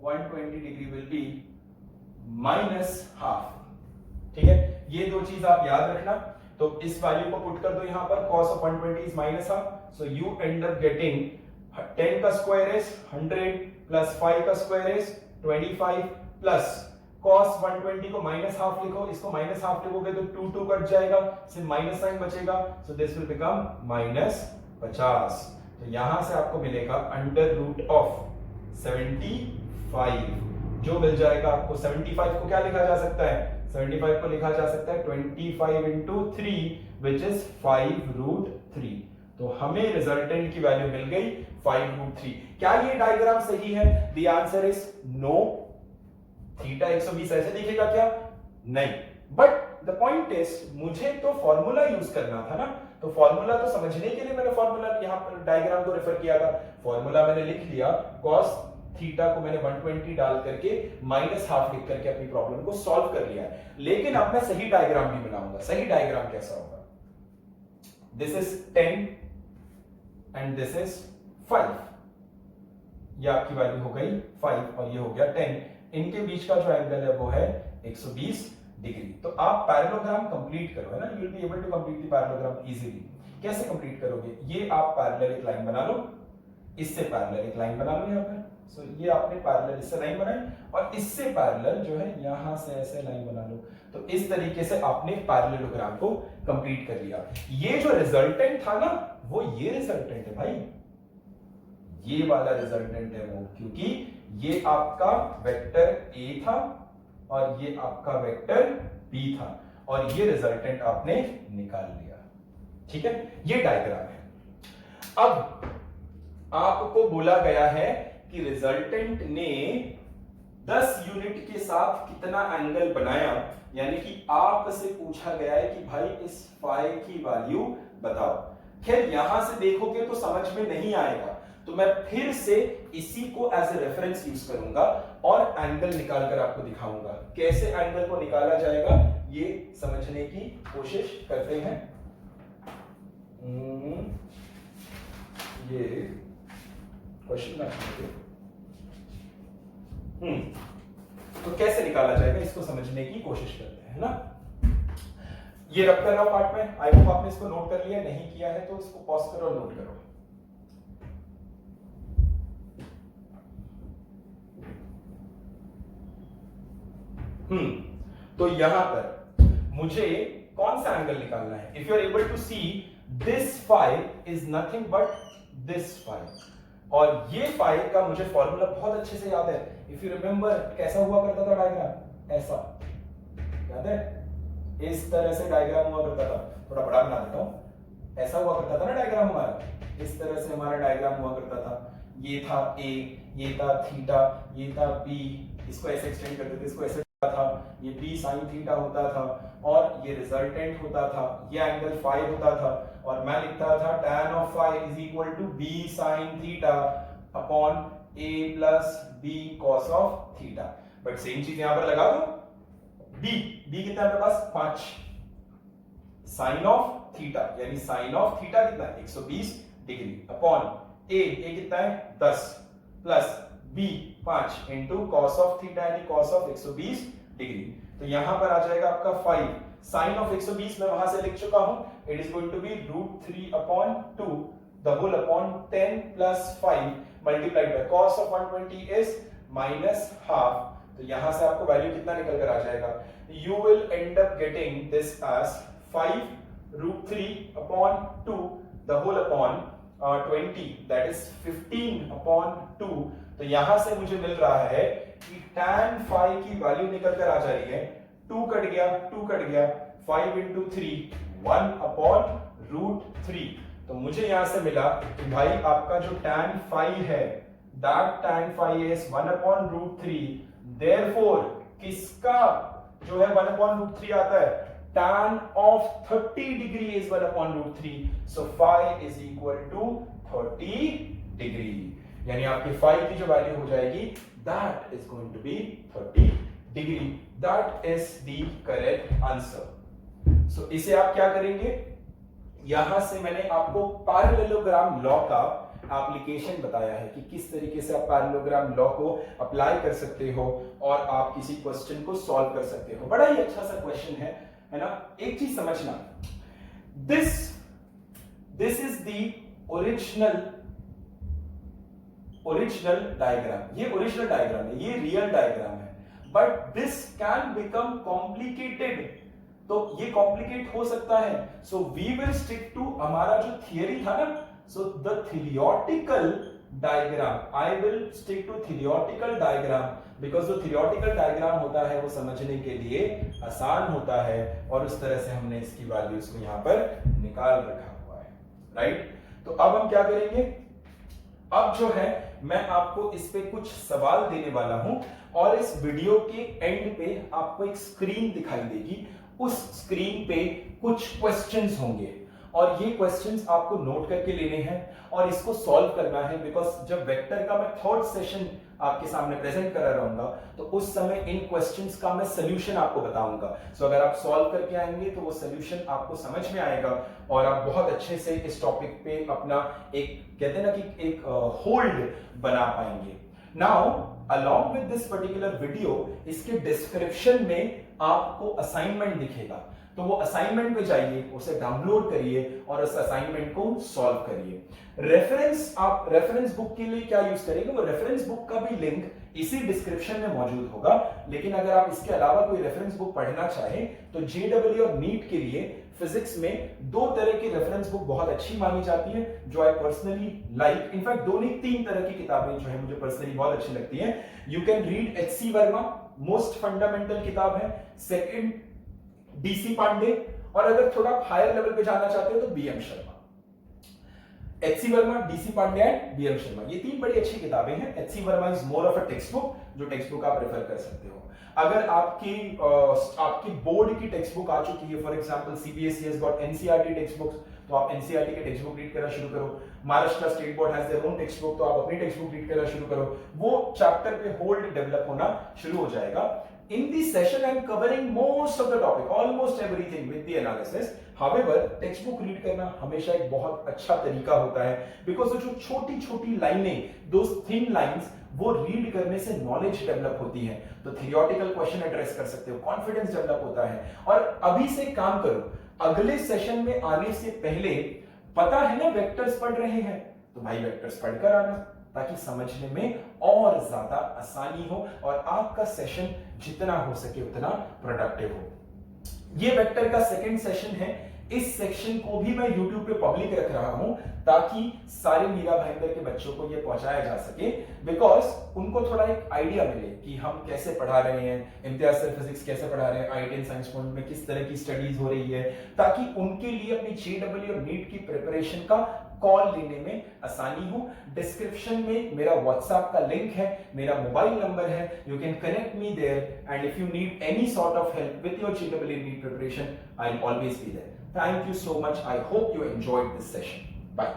120 degree will be minus half। ठीक है, ये दो चीज आप याद रखना। तो इस वैल्यू को पुट कर दो यहां पर, cos of 120 is minus half, so you end up getting 10 का स्क्वायर इज 100 प्लस 5 का स्क्वायर इज 25 प्लस cos 120 को माइनस हाफ लिखो, इसको माइनस हाफ लिखोगे तो 2 2 कट जाएगा, सिर्फ माइनस साइन बचेगा, so this will become minus 50। तो यहां से आपको मिलेगा अंडर रूट ऑफ 75, जो मिल जाएगा आपको। 75 को क्या लिखा जा सकता है? 75 को लिखा जा सकता है 25 into 3 which is 5 root 3। तो हमें रिजल्टेंट की वैल्यू मिल गई 5 root 3। क्या ये डायग्राम सही है? The answer is no. Theta 120 ऐसे दिखेगा क्या? नहीं। बट द पॉइंट इज मुझे तो फॉर्मूला यूज करना था ना, तो फॉर्मूला तो समझने के लिए मैंने फॉर्मूला यहां पर डायग्राम को रेफर किया था। फॉर्मूला मैंने लिख लिया, cos थीटा को मैंने 120 डाल करके माइनस हाफ लिख करके अपनी प्रॉब्लम को सॉल्व कर लिया। लेकिन अब मैं सही डायग्राम भी बनाऊंगा। सही डायग्राम कैसा होगा? This is 10 and this is 5, ये आपकी वैल्यू हो गई 5 और ये हो गया 10। इनके बीच का जो एंगल है वो है 120 डिग्री। तो आप पैरेललोग्राम कंप्लीट करो, है ना, you will be able to complete the parallelogram easily. कैसे कंप्लीट करोगे? ये आप पैरेलल एक लाइन बना लो, इससे पैरेलल एक लाइन बना लो यहां पर। सो ये आपने पैरेलल इससे लाइन बनाई और इससे पैरेलल जो है यहां से ऐसे लाइन बना लो। तो इस तरीके से आपने पैरेललोग्राम को कंप्लीट कर लिया। ये जो रिजल्टेंट था ना, वो ये रिजल्टेंट है भाई, ये वाला रिजल्टेंट है वो, क्योंकि ये आपका वेक्टर A था और ये आपका वेक्टर B था और ये रिजल्टेंट आपने निकाल लिया। ठीक है, ये डायग्राम है। अब आपको बोला गया है कि रिजल्टेंट ने 10 यूनिट के साथ कितना एंगल बनाया, यानी कि आपसे पूछा गया है कि भाई इस फाई की वैल्यू बताओ। खैर यहां से देखोगे तो समझ में नहीं आएगा, तो मैं फिर से इसी को एज ए रेफरेंस यूज करूंगा और एंगल निकालकर आपको दिखाऊंगा। कैसे एंगल को निकाला जाएगा ये समझने की कोशिश करते हैं। ये क्वेश्चन तो कैसे निकाला जाएगा इसको समझने की कोशिश करते हैं, है ना। ये रब कर रहा हूं पार्ट में, आई होप आपने इसको नोट कर लिया, नहीं किया है तो इसको पॉज करो और नोट करो। तो यहां पर मुझे कौन सा एंगल निकालना है। If you are able to see this phi is nothing but this phi, और ये फाई का मुझे फॉर्मूला बहुत अच्छे से याद है। इफ यू रिमेंबर कैसा हुआ करता था डायग्राम, ऐसा याद है, इस तरह से डायग्राम हुआ करता था। थोड़ा बड़ा बना देता हूं, ऐसा हुआ करता था ना डायग्राम हमारा, इस तरह से हमारा डायग्राम हुआ करता था। ये था ए, ये था थीटा, ये था बी, इसको ऐसे एक्सटेंड करते थे, इसको ऐसे था, ये बी साइन थीटा होता था, और ये रिजल्टेंट होता था, ये एंगल फाई होता था, और मैं लिखता था tan of phi is equal to b sine theta upon a plus b cos of theta. But same चीज यहां पर लगा दो, b कितना है पास 5, साइन ऑफ थीटा यानी साइन ऑफ थीटा कितना है 120 डिग्री अपॉन a कितना है 10 plus b 5 into cos of theta यानी कॉस ऑफ 120 डिग्री। तो यहां पर आ जाएगा आपका 5 साइन ऑफ 120 मैं वहां से लिख चुका हूं, it is going to be √3 upon 2 the whole upon 10 plus 5 multiplied by cos of 120 is minus half. तो यहां से आपको वैल्यू कितना निकल कर आ जाएगा, you will end up getting this as 5 √3 upon 2 the whole upon 20 that is 15 upon 2। तो यहां से मुझे मिल रहा है कि tan फाई की वैल्यू निकल कर आ जा रही है, 2 कट गया 5 इंटू 3 1 अपॉन √3। तो मुझे यहां से मिला कि भाई आपका जो tan फाई है that tan phi is 1 upon √3, therefore किसका जो है 1 अपॉन √3 आता है, tan of 30 degree is 1 upon √3, so phi is equal to 30 degree, यानी आपकी phi की जो वैल्यू हो जाएगी that is going to be 30 degree, that is the correct answer। so इसे आप क्या करेंगे, यहां से मैंने आपको पैरेललोग्राम लॉ का एप्लीकेशन बताया है कि किस तरीके से आप पैरेललोग्राम लॉ को अप्लाई कर सकते हो और आप किसी क्वेश्चन को सॉल्व कर सकते हो। बड़ा ही अच्छा सा क्वेश्चन है ना। एक चीज समझना, this is the original diagram, ये ओरिजिनल डायग्राम है, ये रियल डायग्राम है, but this can become complicated, तो ये कॉम्प्लिकेट हो सकता है। So we will stick to हमारा जो थियरी था ना, so the theoretical diagram, I will stick to theoretical diagram, because जो थियोरेटिकल डायग्राम होता है वो समझने के लिए आसान होता है, और उस तरह से हमने इसकी वैल्यूज को यहां पर निकाल रखा हुआ है, राइट। तो अब हम क्या करेंगे, अब जो है मैं आपको इस पे कुछ सवाल देने वाला हूं, और इस वीडियो के एंड पे आपको एक स्क्रीन दिखाई देगी, उस स्क्रीन पे कुछ क्वेश्चंस होंगे, और ये क्वेश्चंस आपको नोट करके लेने हैं और इसको सॉल्व करना है, बिकॉज जब वेक्टर का मैं थर्ड सेशन आपके सामने प्रेजेंट कर रहूंगा तो उस समय इन क्वेश्चंस का मैं सोल्यूशन आपको बताऊंगा। सो अगर आप सॉल्व करके आएंगे तो वो सोल्यूशन आपको समझ में आएगा और आप बहुत अच्छे से इस टॉपिक पे अपना एक, कहते हैं ना कि एक होल्ड बना पाएंगे। Now along with this particular video, इसके डिस्क्रिप्शन में आपको असाइनमेंट दिखेगा, तो वो असाइनमेंट पे जाइए, उसे डाउनलोड करिए और उस असाइनमेंट को सॉल्व करिए। रेफरेंस, आप रेफरेंस बुक के लिए क्या यूज करेंगे, वो रेफरेंस बुक का भी लिंक इसी डिस्क्रिप्शन में मौजूद होगा। लेकिन अगर आप इसके अलावा कोई रेफरेंस बुक पढ़ना चाहें तो जेडब्ल्यू और नीट के लिए फिजिक्स में 2 तरह की रेफरेंस बुक बहुत अच्छी मानी जाती है, जो आई पर्सनली लाइक। इनफैक्ट 2 नहीं 3 तरह की किताबें जो है मुझे पर्सनली बहुत अच्छी लगती हैं। You can read H C. Verma, most fundamental किताब है। सेकंड डीसी पांडे, और अगर थोड़ा हायर लेवल पे जाना चाहते हो तो BM Sharma. HC Verma, DC Pande and BM Sharma, ये 3 बड़ी अच्छी किताबें हैं। HC Verma is more of a text book, जो टेक्स्ट बुक आप प्रेफर कर सकते हो। अगर आपकी बोर्ड की टेक्स्ट बुक आ चुकी है, for example CBSE has got NCERT text books, तो आप एनसीईआरटी के टेक्स्ट बुक रीड करना शुरू करो। Maharashtra state board has their own text book, तो आप अपनी टेक्स्ट बुक रीड करना शुरू करो। वो चैप्टर पे होल्ड डेवलप होना शुरू हो जाएगा। In this session, I am covering most of the topic, almost everything with the analysis. However, text book read करना हमेशा एक बहुत अच्छा तरीका होता है, बिकॉज जो छोटी छोटी लाइनें, दोस थिन लाइंस, वो रीड करने से नॉलेज डेवलप होती है। तो थियोरेटिकल क्वेश्चन एड्रेस कर सकते हो, कॉन्फिडेंस डेवलप होता है। और अभी से काम करो, अगले सेशन में आने से पहले पता है ना वेक्टर्स पढ़ रहे हैं, तो भाई वेक्टर्स पढ़कर आना, ताकि समझने में और ज्यादा आसानी हो और आपका सेशन जितना हो सके उतना प्रोडक्टिव हो। ये वेक्टर का सेकंड सेशन है। इस सेक्शन को भी मैं YouTube पे पब्लिक रख रहा हूं, ताकि सारे मीरा भाईंदर के बच्चों को ये पहुंचाया जा सके, बिकॉज उनको थोड़ा एक आइडिया मिले कि हम कैसे पढ़ा रहे हैं, इम्तियाज सर फिजिक्स कैसे पढ़ा रहे हैं, IIT एंड साइंस पॉइंट में किस तरह की स्टडीज हो रही है, ताकि उनके लिए अपनी JEE और नीट की प्रिपरेशन का कॉल लेने में आसानी हो। डिस्क्रिप्शन में मेरा व्हाट्सएप का लिंक है, मेरा मोबाइल नंबर है, you can connect me there, and if you need any sort of help with your JEE NEET preparation, I will always be there. Thank you so much. I hope you enjoyed this session. Bye.